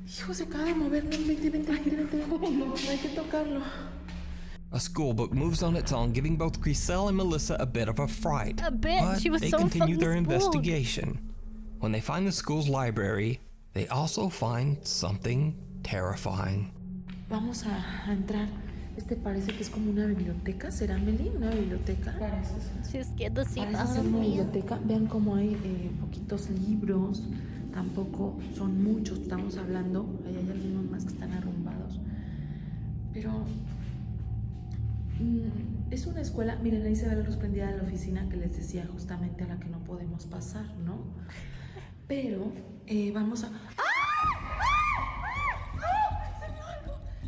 K: Hijo, se acaba de mover. No, vente. No, hay que tocarlo.
A: A school book moves on its own, giving both Griselle and Melissa a bit of a fright.
B: A bit.
A: But
B: She was
A: they
B: so
A: continue
B: fucking
A: their
B: spooked.
A: investigation. When they find the school's library, they also find something terrifying.
K: Vamos a entrar. Este parece que es como una biblioteca. ¿Será, Meli? ¿Una biblioteca?
B: She scared the shit
K: Parece
B: out
K: ser
B: of
K: una
B: me.
K: biblioteca. Vean cómo hay poquitos libros. Tampoco son muchos. Estamos hablando. Ahí hay algunos más que están arrumbados. Pero es una escuela. Miren, ahí se ve la luz prendida de la oficina que les decía, justamente a la que no podemos pasar, ¿no? Pero vamos a... ¡Ah!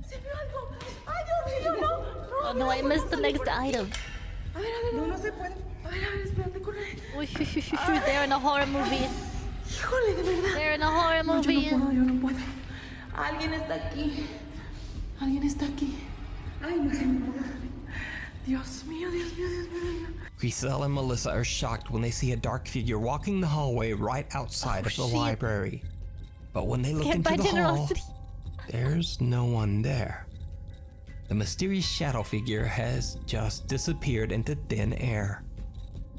K: ¡Se vio algo! ¡Ay, Dios mío, no!
B: Oh no, I missed the next item.
K: A ver, no se puede. A ver, espérate con él.
B: Uy, they're in a horror movie.
K: Híjole, de verdad.
B: They're in a horror movie.
K: Yo no puedo. Alguien está aquí. Alguien está aquí. Ay, no sé. Dios mío.
A: Griselle and Melissa are shocked when they see a dark figure walking the hallway right outside of the library. But when they look into the hall, there's no one there. The mysterious shadow figure has just disappeared into thin air.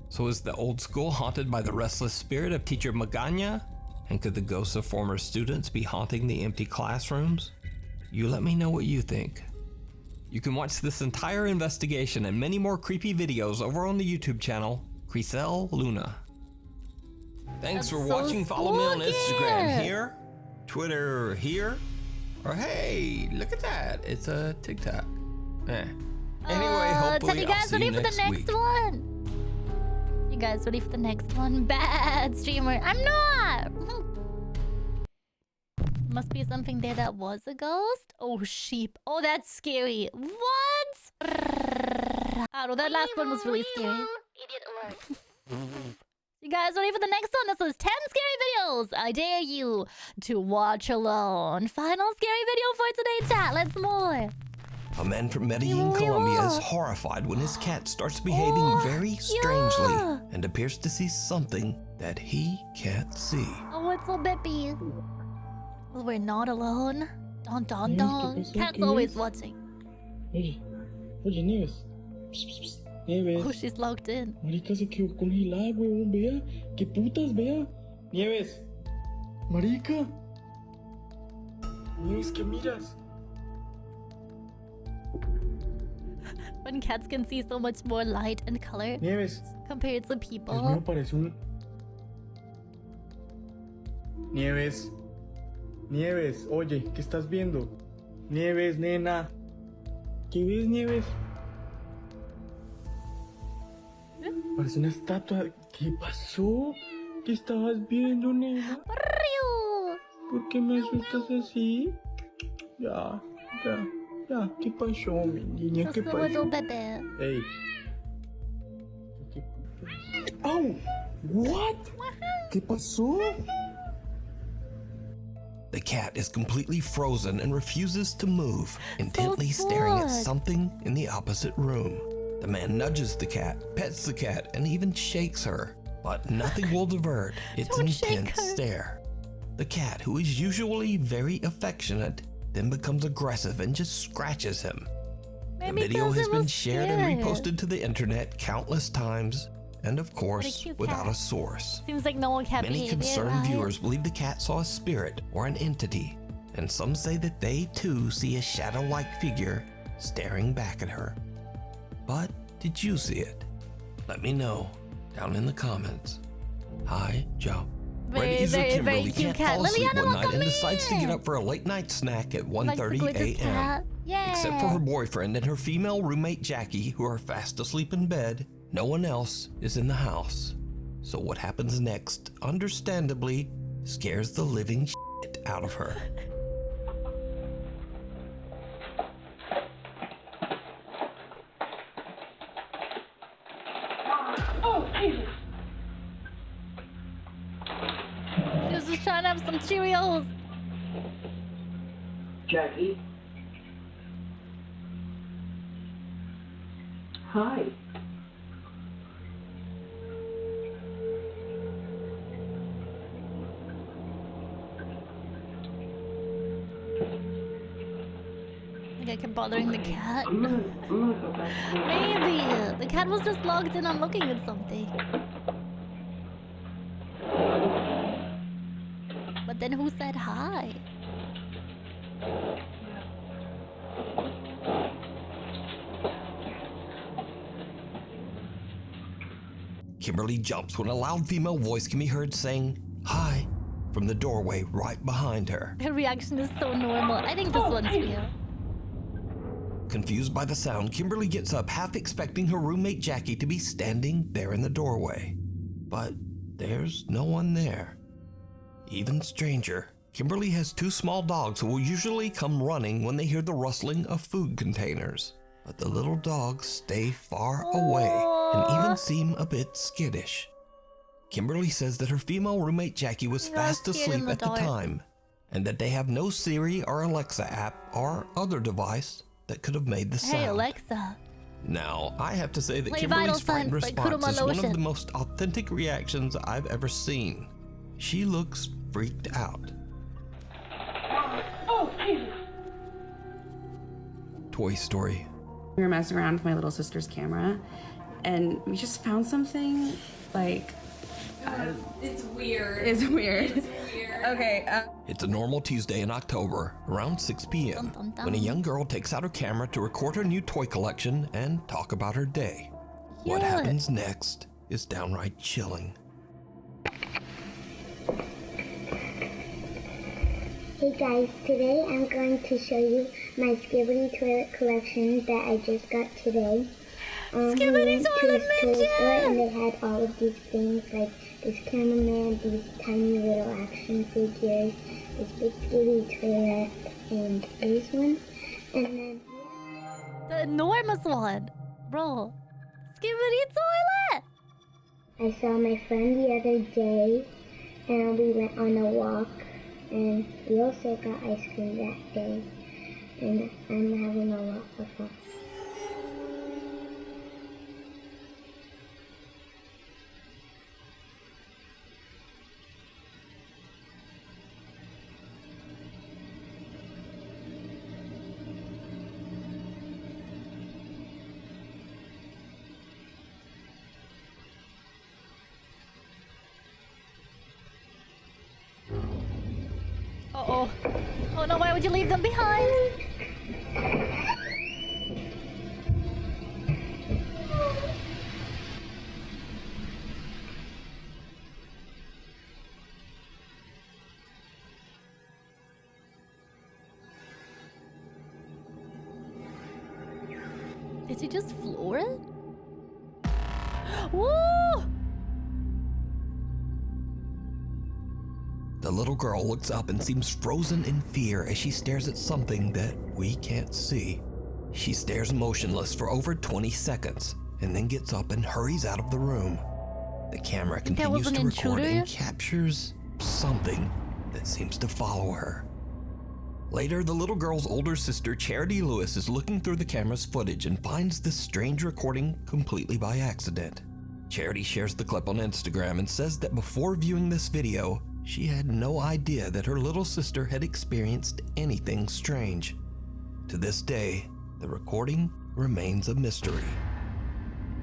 A: So is the old school haunted by the restless spirit of teacher Magana? And could the ghosts of former students be haunting the empty classrooms? You let me know what you think. You can watch this entire investigation and many more creepy videos over on the YouTube channel, Griselle Luna. Thanks for watching. Follow me on Instagram here, Twitter here, or hey, look at that, it's a TikTok. Anyway, hopefully
B: you
A: I'll
B: guys
A: see
B: ready
A: you
B: for the
A: next
B: next
A: week.
B: one? You guys ready for the next one? Bad streamer. I'm not! Must be something there that was a ghost. Oh, sheep. Oh, that's scary. What? I don't know, that last one was really scary.
D: Idiot alert.
B: You guys ready for the next one? This is 10 scary videos I dare you to watch alone. Final scary video for today, chat. Let's more.
A: A man from Medellin, Colombia is horrified when his cat starts behaving very strangely and appears to see something that he can't see.
B: Oh, it's so bippy. Well, we're not alone. Don don don. Cat's always watching.
L: Oye, Nieves. Psst, psst, psst. Nieves.
B: Oh, she's locked in.
L: Marica se quedó congelada, huevón, vea. ¿Qué putas, vea? Nieves. Marica. Nieves, ¿qué miras?
B: When cats can see so much more light and color
L: Nieves.
B: compared to
L: Dios
B: people.
L: mío, parece un... Nieves. Nieves, oye, ¿qué estás viendo? Nieves, nena. ¿Qué ves, Nieves? Parece una estatua. ¿Qué pasó? ¿Qué estabas viendo, nena? ¿Por qué me asustas así? Ya. ¿Qué pasó, mi niña? ¿Qué pasó? Ey. ¿Qué putas? ¡Au! What? ¿Qué pasó?
A: The cat is completely frozen and refuses to move, intently staring at something in the opposite room. The man nudges the cat, pets the cat, and even shakes her, but nothing will divert its intense stare. The cat, who is usually very affectionate, then becomes aggressive and just scratches him. The video has been shared and reposted to the internet countless times, and of course, without a source.
B: Seems like no one cat
A: Many
B: behavior,
A: concerned
B: right?
A: viewers believe the cat saw a spirit or an entity, and some say that they too see a shadow-like figure staring back at her. But did you see it? Let me know down in the comments. Hi, Joe. Red Easer Kimberly can't fall asleep one night and decides to get up for a late night snack at 1:30 a.m. Except for her boyfriend and her female roommate Jackie, who are fast asleep in bed, no one else is in the house. So what happens next, understandably, scares the living shit out of her.
D: Oh, Jesus.
B: She was just trying to have some Cheerios.
M: Jackie? Hi.
B: Okay, bothering the cat. Maybe the cat was just logged in on looking at something. But then who said hi?
A: Kimberly jumps when a loud female voice can be heard saying, "Hi," from the doorway right behind her.
B: Her reaction is so normal. I think this one's real.
A: Confused by the sound, Kimberly gets up, half expecting her roommate Jackie to be standing there in the doorway. But there's no one there. Even stranger, Kimberly has two small dogs who will usually come running when they hear the rustling of food containers. But the little dogs stay far away and even seem a bit skittish. Kimberly says that her female roommate Jackie was fast asleep at the time, and that they have no Siri or Alexa app or other device that could have made the sound.
B: Hey Alexa.
A: Now, I have to say that
B: Play
A: Kimberly's
B: Vital
A: frightened
B: Signs by
A: response is one of
B: Kuromiya.
A: the most authentic reactions I've ever seen. She looks freaked out.
K: Oh, Jesus.
A: Toy Story.
M: We were messing around with my little sister's camera, and we just found something like.
G: It's weird.
M: It's weird.
G: It's weird.
M: Okay.
A: It's a normal Tuesday in October, around 6 p.m., when a young girl takes out her camera to record her new toy collection and talk about her day. What happens next is downright chilling.
D: Hey guys, today I'm going to show you my Skibidi toilet collection that I just got today. We went to a toy store and they had all of these things like this cameraman, these tiny little action figures, this big Skibidi toilet, and these ones. And then
B: the enormous one, bro. Skibidi toilet.
D: I saw my friend the other day, and we went on a walk, and we also got ice cream that day. And I'm having a lot of fun.
B: Uh-oh. Oh no, why would you leave them behind? Did you just floor it? Woo!
A: The little girl looks up and seems frozen in fear as she stares at something that we can't see. She stares motionless for over 20 seconds and then gets up and hurries out of the room. The camera continues to record and captures something that seems to follow her. Later, the little girl's older sister, Charity Lewis, is looking through the camera's footage and finds this strange recording completely by accident. Charity shares the clip on Instagram and says that before viewing this video, she had no idea that her little sister had experienced anything strange. To this day, the recording remains a mystery.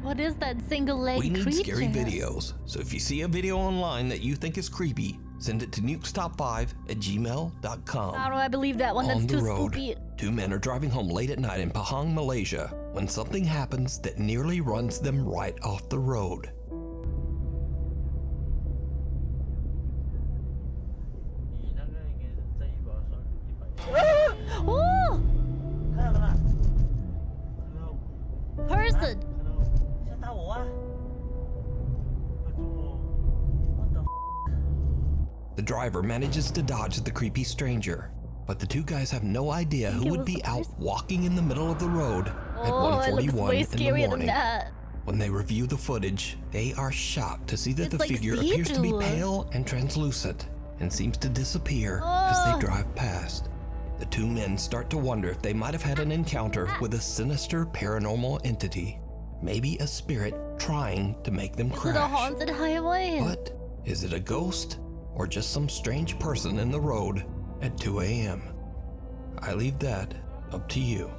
B: What is that single-leg creature?
A: We need scary videos, so if you see a video online that you think is creepy, send it to nukestop5@gmail.com.
B: How do I believe that one? That's too spooky.
A: Two men are driving home late at night in Pahang, Malaysia, when something happens that nearly runs them right off the road.
B: Oh! Person!
A: The driver manages to dodge the creepy stranger, but the two guys have no idea who would be out walking in the middle of the road at 1:41 in the morning. When they review the footage, they are shocked to see that the figure appears to be pale and translucent and seems to disappear as they drive past. The two men start to wonder if they might have had an encounter with a sinister paranormal entity, maybe a spirit trying to make them crash.
B: Is it a haunted highway?
A: But is it a ghost or just some strange person in the road at 2 a.m.? I leave that up to you.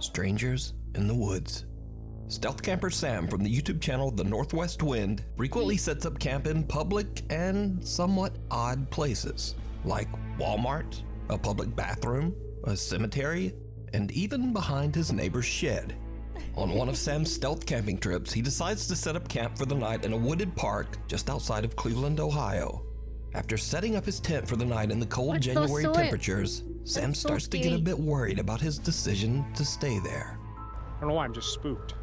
A: Strangers in the Woods. Stealth camper Sam from the YouTube channel The Northwest Wind frequently sets up camp in public and somewhat odd places, like Walmart, a public bathroom, a cemetery, and even behind his neighbor's shed. On one of Sam's stealth camping trips, he decides to set up camp for the night in a wooded park just outside of Cleveland, Ohio. After setting up his tent for the night in the cold January temperatures, Sam starts to get a bit worried about his decision to stay there.
N: I don't know why, I'm just spooked.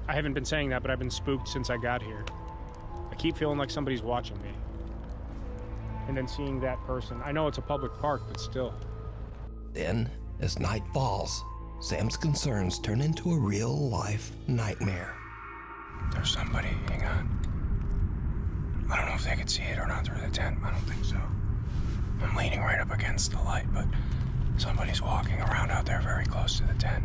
N: I haven't been saying that, but I've been spooked since I got here. I keep feeling like somebody's watching me. And then seeing that person. I know it's a public park, but still.
A: Then, as night falls, Sam's concerns turn into a real-life nightmare.
N: There's somebody, hang on. I don't know if they can see it or not through the tent. I don't think so. I'm leaning right up against the light, but somebody's walking around out there very close to the tent.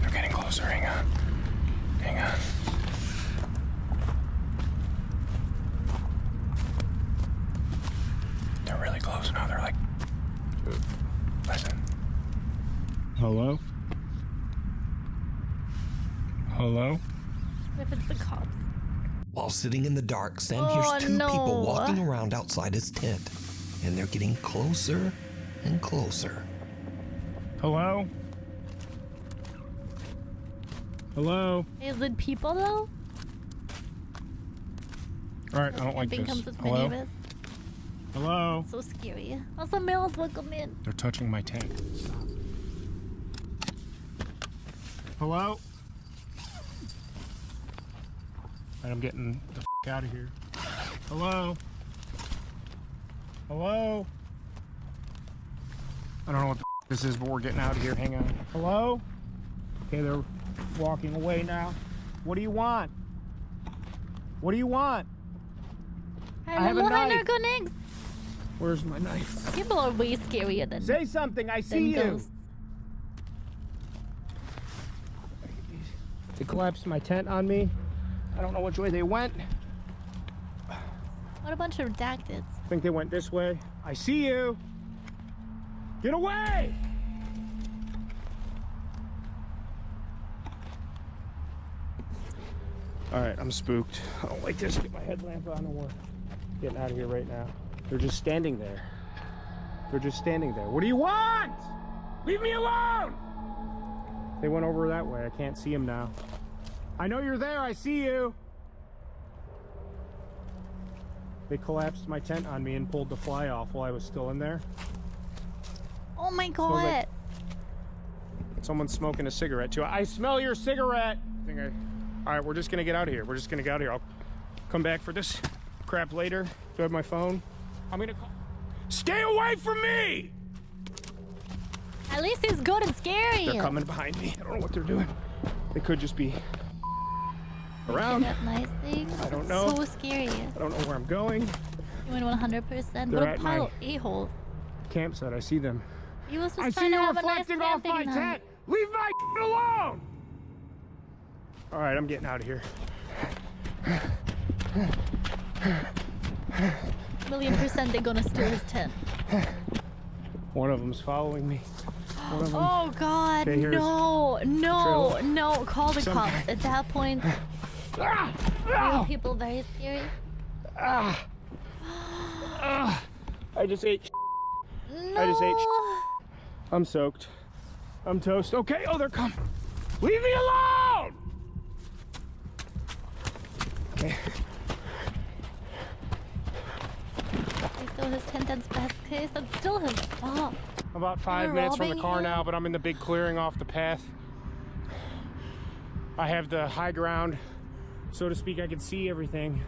N: They're getting closer, hang on. Hang on. They're really close now, they're like... Listen. Hello? Hello?
B: If it's the cops.
A: While sitting in the dark, Sam hears two people walking around outside his tent, and they're getting closer and closer.
N: Hello? Hello?
B: Is it people though?
N: Alright, I don't like this.
B: Comes with
N: Hello?
B: minibus.
N: Hello?
B: So scary. Also, males welcome in.
N: They're touching my tent. Hello? Alright, I'm getting the f out of here. Hello? Hello? I don't know what the f this is, but we're getting out of here. Hang on. Hello? Okay, they're walking away now. What do you want? What do you want? I have a knife. Where's my knife?
B: People are way scarier than
N: Say something, I see you.
B: Ghosts.
N: They collapsed my tent on me. I don't know which way they went.
B: What a bunch of redacteds.
N: I think they went this way. I see you. Get away! Alright, I'm spooked. I don't like this. Get my headlamp on and we're getting out of here right now. They're just standing there. They're just standing there. What do you want? Leave me alone! They went over that way. I can't see them now. I know you're there. I see you. They collapsed my tent on me and pulled the fly off while I was still in there.
B: Oh my god.
N: Like someone's smoking a cigarette too. I smell your cigarette. All right, we're just gonna get out of here. We're just gonna get out of here. I'll come back for this crap later. Do I have my phone? I'm gonna call. Stay away from me!
B: At least it's good and scary.
N: They're coming behind me. I don't know what they're doing. They could just be around.
B: That nice thing.
N: I don't know.
B: So scary.
N: I don't know where I'm going.
B: You went 100%.
N: They're
B: What
N: at
B: a pile
N: my
B: of a-holes.
N: campsite. I see them.
B: He was just
N: I
B: trying
N: see
B: to
N: you
B: have a nice
N: reflecting off my
B: camping
N: tent. Leave my alone! All right, I'm getting out of here.
B: 1,000,000% they're gonna steal his tent.
N: One of them's following me. One of them.
B: Oh god,
N: Okay, here's
B: no, no,
N: trailer.
B: no, call the
N: Some-
B: cops. At that point, real people very scary.
N: I just ate.
B: No.
N: I just ate. I'm soaked. I'm toast. Okay, oh, they're coming. Leave me alone! Okay.
B: They stole his tent, that's best case. That's still his fault.
N: About 5 minutes from the car now, but I'm in the big clearing off the path. I have the high ground, so to speak. I can see everything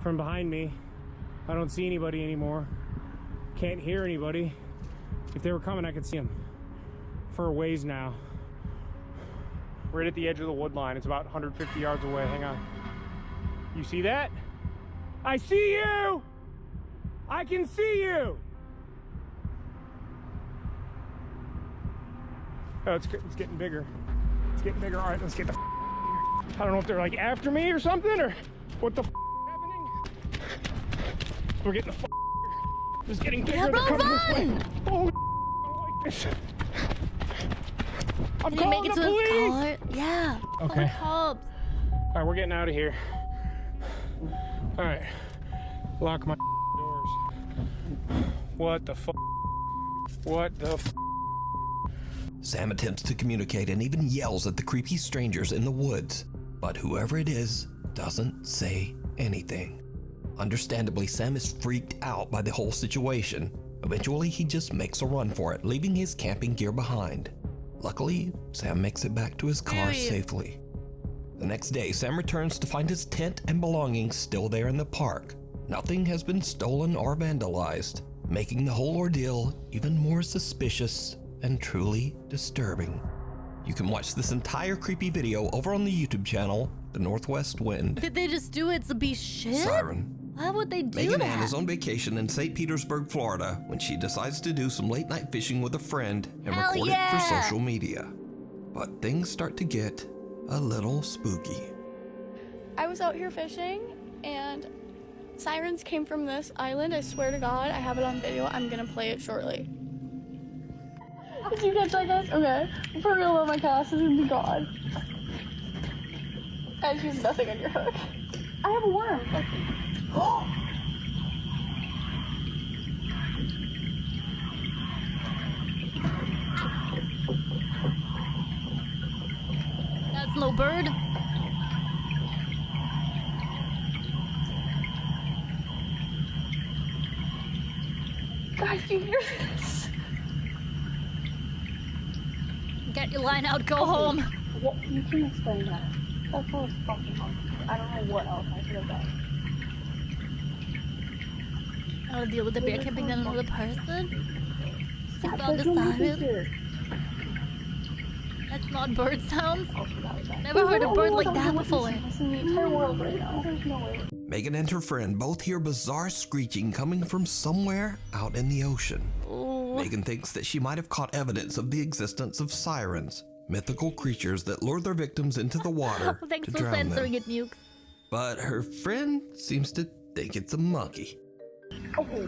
N: from behind me. I don't see anybody anymore. Can't hear anybody. If they were coming, I could see them for a ways now. Right at the edge of the wood line. It's about 150 yards away. Hang on. You see that? I see you! I can see you! Oh, it's getting bigger. It's getting bigger. All right, let's get the here. I don't know if they're like after me or something or what the happening. We're getting the here. It's getting bigger.
B: Yeah, bro,
N: They're coming this way.
B: run!
N: Oh, I don't like this. I'm
B: Did he make
N: calling
B: it
N: the
B: to his
N: police.
B: car? Yeah. Call
N: Okay.
B: the cops.
N: All right, we're getting out of here. All right, lock my doors. What the fuck? What the f?
A: Sam attempts to communicate and even yells at the creepy strangers in the woods, but whoever it is doesn't say anything. Understandably, Sam is freaked out by the whole situation. Eventually, he just makes a run for it, leaving his camping gear behind. Luckily, Sam makes it back to his car safely. The next day, Sam returns to find his tent and belongings still there in the park. Nothing has been stolen or vandalized, making the whole ordeal even more suspicious and truly disturbing. You can watch this entire creepy video over on the YouTube channel, The Northwest Wind.
B: Did they just do it to be shit?
A: Siren.
B: Why would they do
A: Megan
B: that?
A: Ann is on vacation in St. Petersburg, Florida, when she decides to do some late night fishing with a friend and
B: Hell
A: record
B: yeah!
A: it for social media. But things start to get a little spooky.
O: I was out here fishing and sirens came from this island. I swear to God, I have it on video. I'm gonna play it shortly. Did you catch that, guys? Okay. For real though, my cast is gonna be gone. Guys, use nothing on your hook. I have a worm.
B: That's no bird.
O: Guys, do you hear this?
B: Get your line out, go home.
O: What? You can explain that. That's all it's fucking hard. I don't know what else I should have done.
B: I'll deal with the bear camping than another person. You
O: Stop,
B: found the
O: there's no message
B: siren.
O: here.
B: That's not bird sounds. Never heard a bird like that before.
O: In the entire world right now. There's no way.
A: Megan and her friend both hear bizarre screeching coming from somewhere out in the ocean.
B: Ooh.
A: Megan thinks that she might have caught evidence of the existence of sirens, mythical creatures that lure their victims into the water
B: Thanks
A: to
B: for
A: drown
B: censoring
A: them.
B: it, Nukes.
A: But her friend seems to think it's a monkey.
O: Okay,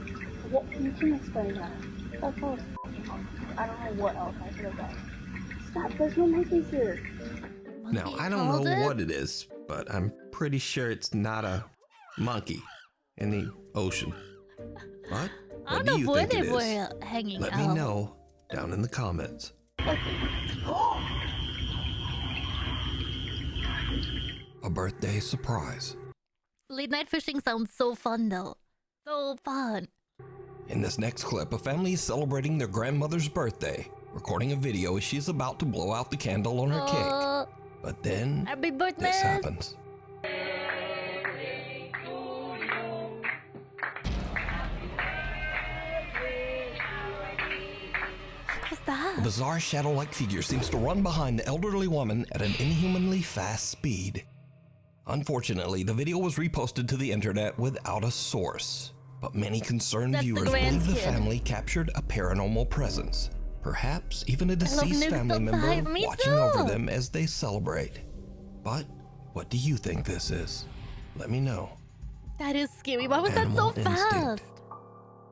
O: what? You can explain that. That's all it's fucking hard. I don't know what else I should have done. Stop, there's no monkeys here.
A: Now, I don't know what it is, but I'm pretty sure it's not a monkey in the ocean. But
B: I
A: what
B: don't
A: do
B: know
A: you
B: where
A: think
B: they
A: it is?
B: were hanging
A: Let
B: out.
A: me know down in the comments. A birthday surprise.
B: Late night fishing sounds so fun though. So fun.
A: In this next clip, a family is celebrating their grandmother's birthday, recording a video as she's about to blow out the candle on her cake. But then,
B: Happy birthday!
A: this happens.
B: What's that?
A: A bizarre shadow-like figure seems to run behind the elderly woman at an inhumanly fast speed. Unfortunately, the video was reposted to the internet without a source, but many concerned
B: That's the
A: viewers believe the
B: grandkid.
A: family captured a paranormal presence. Perhaps even a deceased
B: Nukes
A: family
B: Till
A: member
B: Five. Me
A: watching over
B: too.
A: them as they celebrate. But what do you think this is? Let me know.
B: That is scary. Why was that so
A: Animal instinct.
B: fast?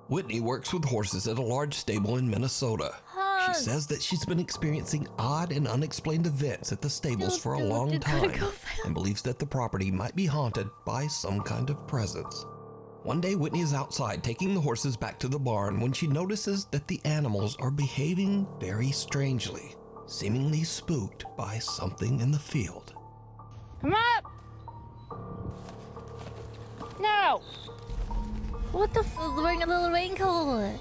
A: Whitney works with horses at a large stable in Minnesota. She says that she's been experiencing odd and unexplained events at the stables for a long time and believes that the property might be haunted by some kind of presence. One day, Whitney is outside taking the horses back to the barn when she notices that the animals are behaving very strangely, seemingly spooked by something in the field.
B: Come up! No! What the f*** is wearing a little raincoat?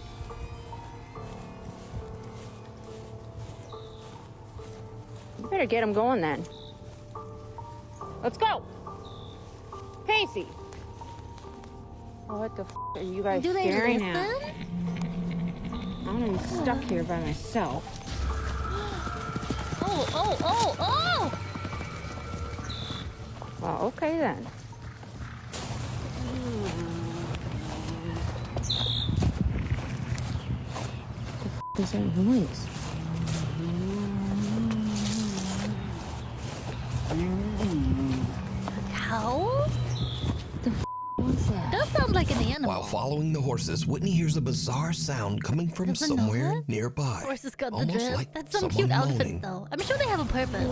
P: You better get him going then. Let's go! Casey! What the f are you guys
B: Do they
P: staring
B: listen?
P: at? I'm gonna be stuck here by myself.
B: Oh!
P: Well, okay then. What the f is that noise?
B: cow? It does sound like an animal.
A: While following the horses, Whitney hears a bizarre sound coming from somewhere nearby.
B: Horses got the
A: Almost
B: drip.
A: like
B: That's some
A: someone
B: cute outfits,
A: moaning.
B: though. I'm sure they have a purpose.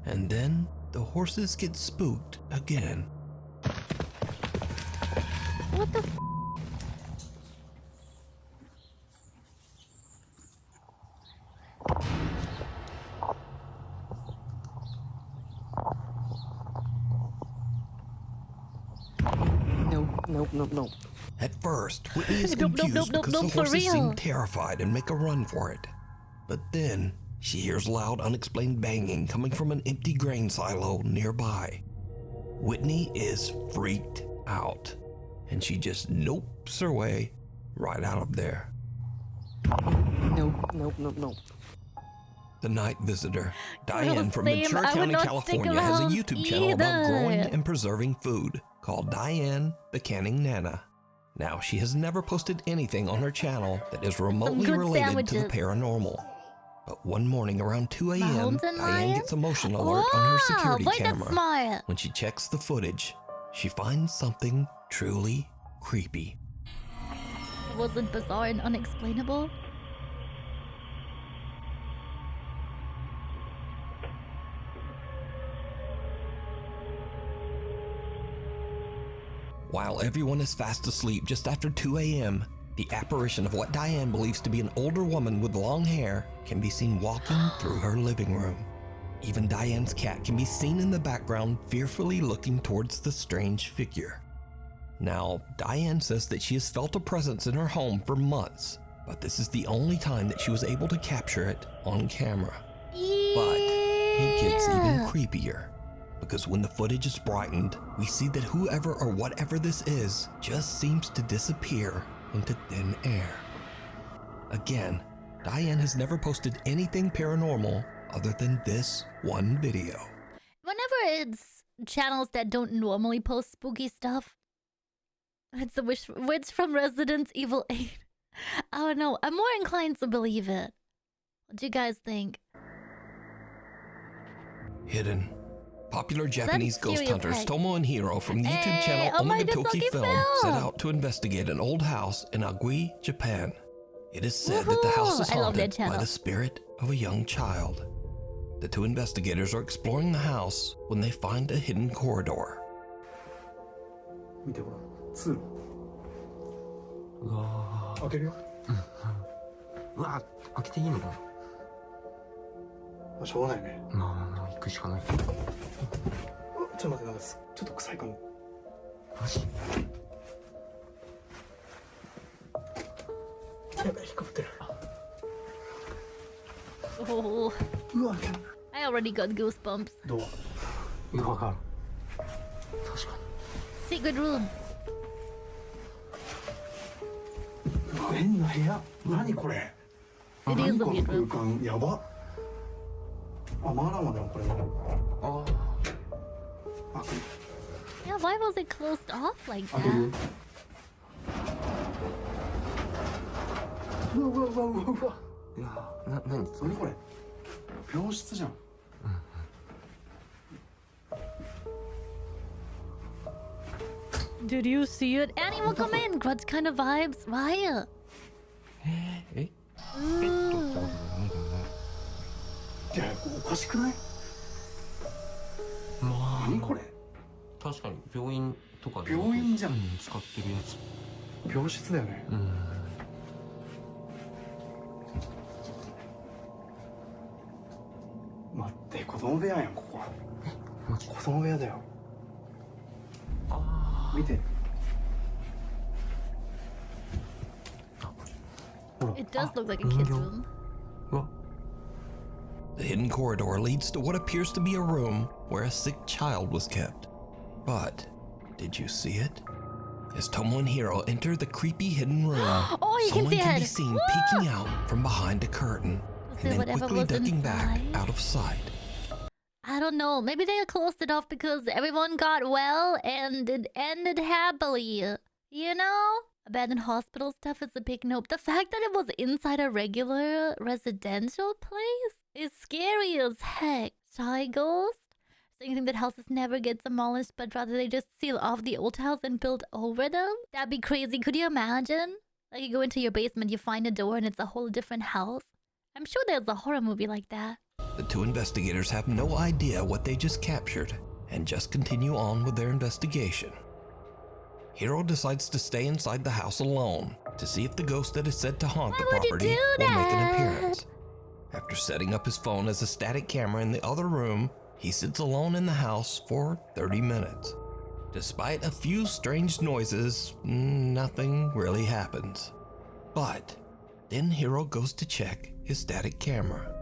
A: And then the horses get spooked again.
B: What the?
E: Nope.
A: At first, Whitney is confused because the horses seem terrified and make a run for it. But then, she hears loud, unexplained banging coming from an empty grain silo nearby. Whitney is freaked out, and she just nopes her way right out of there.
E: Nope.
A: The night visitor, Diane from Ventura
B: I would
A: County,
B: not
A: California,
B: stick
A: has a
B: around
A: YouTube channel about
B: either.
A: growing and preserving food called Diane the Canning Nana. Now, she has never posted anything on her channel that is remotely
B: good
A: related to the
B: sandwiches.
A: paranormal. But one morning around 2 a.m.,
B: Mountain
A: Diane
B: lion?
A: gets a motion alert on her security
B: wait, that's
A: camera.
B: smart.
A: When she checks the footage, she finds something truly creepy.
B: Was it bizarre and unexplainable?
A: While everyone is fast asleep just after 2 a.m., the apparition of what Diane believes to be an older woman with long hair can be seen walking through her living room. Even Diane's cat can be seen in the background, fearfully looking towards the strange figure. Now, Diane says that she has felt a presence in her home for months, but this is the only time that she was able to capture it on camera. But it gets even creepier, because when the footage is brightened, we see that whoever or whatever this is just seems to disappear into thin air. Again, Diane has never posted anything paranormal other than this one video.
B: Whenever it's channels that don't normally post spooky stuff, it's the witch from Resident Evil 8. I don't know. I'm more inclined to believe it. What do you guys think?
A: Hidden. Popular Japanese ghost
B: serious
A: hunters
B: heck.
A: Tomo and Hiro from the YouTube channel
B: oh my
A: Omegatoki
B: Gatoki
A: Film set out to investigate an old house in Agui, Japan. It is said that the house is
B: I love that
A: haunted by
B: channel.
A: the spirit of a young child. The two investigators are exploring the house when they find a hidden corridor.
L: 見てごらん通路うわ開けるようわ開けていいのかなしょうがないねまあ行くしかないちょっと待ってなんかちょっと臭いかもマジやばい引っかかってる
B: Oh,
L: うわ
B: I already got goosebumps.
L: どうわかる確か
B: Secret room.
L: に変な部屋何これ
B: It is a
L: 何この
B: weird room.
L: 空間やばあまだまだこれああ
B: Yeah, why was it closed off like
L: 開ける
B: that?
L: うわうわうわうわうわいや何これ病室じゃん
B: Did you see it? Animal come in. Grudge kind of vibes. Why?
L: えいやおかしくないまあ何これ
Q: 確かに病院とかで
L: 病院じゃん
Q: 使ってるやつ
L: 病室だよね待って子供部屋やんここ子供部屋だよ見て
B: It does look like a kid's room.
A: The hidden corridor leads to what appears to be a room where a sick child was kept. But, did you see it? As Tomo and Hiro enter the creepy hidden room,
B: Oh, you can
A: someone
B: see
A: can
B: it.
A: be seen peeking out from behind a curtain
B: See
A: and then
B: whatever
A: quickly
B: was
A: ducking back
B: inside?
A: out of sight.
B: I don't know. Maybe they closed it off because everyone got well and it ended happily. You know? Abandoned hospital stuff is a big nope. The fact that it was inside a regular residential place is scary as heck. Shy ghost? So you think that houses never get demolished, but rather they just seal off the old house and build over them? That'd be crazy. Could you imagine? Like you go into your basement, you find a door and it's a whole different house. I'm sure there's a horror movie like that.
A: The two investigators have no idea what they just captured and just continue on with their investigation. Hiro decides to stay inside the house alone to see if the ghost that is said to haunt the property will make an appearance. After setting up his phone as a static camera in the other room, he sits alone in the house for 30 minutes. Despite a few strange noises, nothing really happens. But then Hiro goes to check his static camera.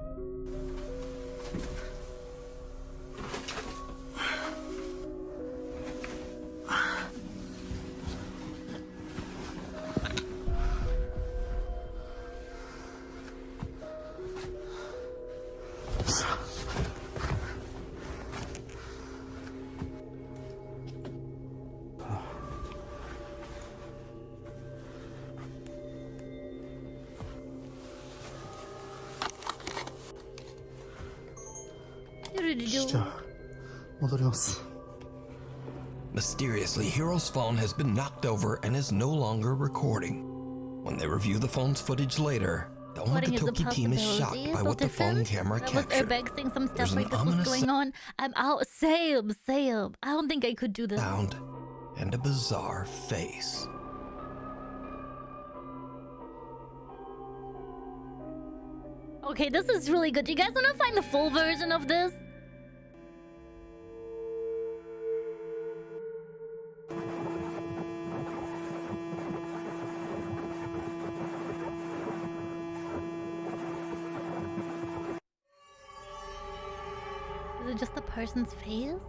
A: Mysteriously, Hiro's phone has been knocked over and is no longer recording. When they review the phone's footage later, the Omakatoki team is shocked by what the phone camera captured.
B: Saying some stuff like this was going on. I'm out. Same. I don't think I could do this.
A: Sound and a bizarre face.
B: Okay, this is really good. Do you guys want to find the full version of this? Is it just the person's face?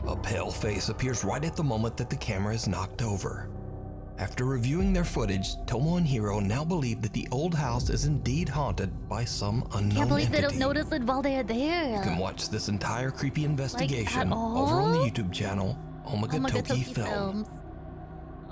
A: A pale face appears right at the moment that the camera is knocked over. After reviewing their footage, Tomo and Hiro now believe that the old house is indeed haunted by some unknown
B: Can't believe
A: entity.
B: they don't notice it while they're there.
A: You can watch this entire creepy investigation over on the YouTube channel, Omakatoki Films.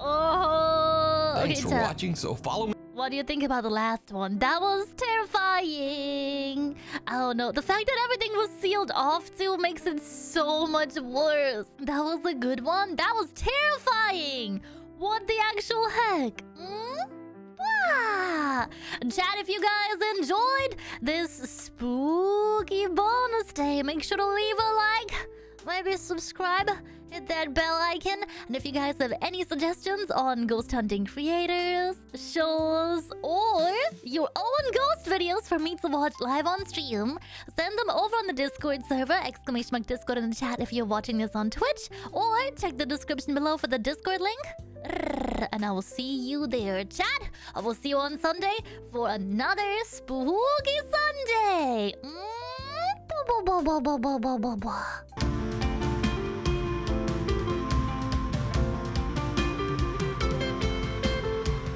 B: Oh,
A: Thanks
B: okay,
A: for watching, so follow me.
B: What do you think about the last one? That was terrifying. I don't know. The fact that everything was sealed off too makes it so much worse. That was a good one. That was terrifying. What the actual heck? Chat, if you guys enjoyed this spooky bonus day, make sure to leave a like, maybe subscribe, hit that bell icon, and if you guys have any suggestions on ghost hunting creators, shows, or your own ghost videos for me to watch live on stream, send them over on the Discord server, !Discord in the chat if you're watching this on Twitch, or check the description below for the Discord link. And I will see you there, chat. I will see you on Sunday for another spooky Sunday.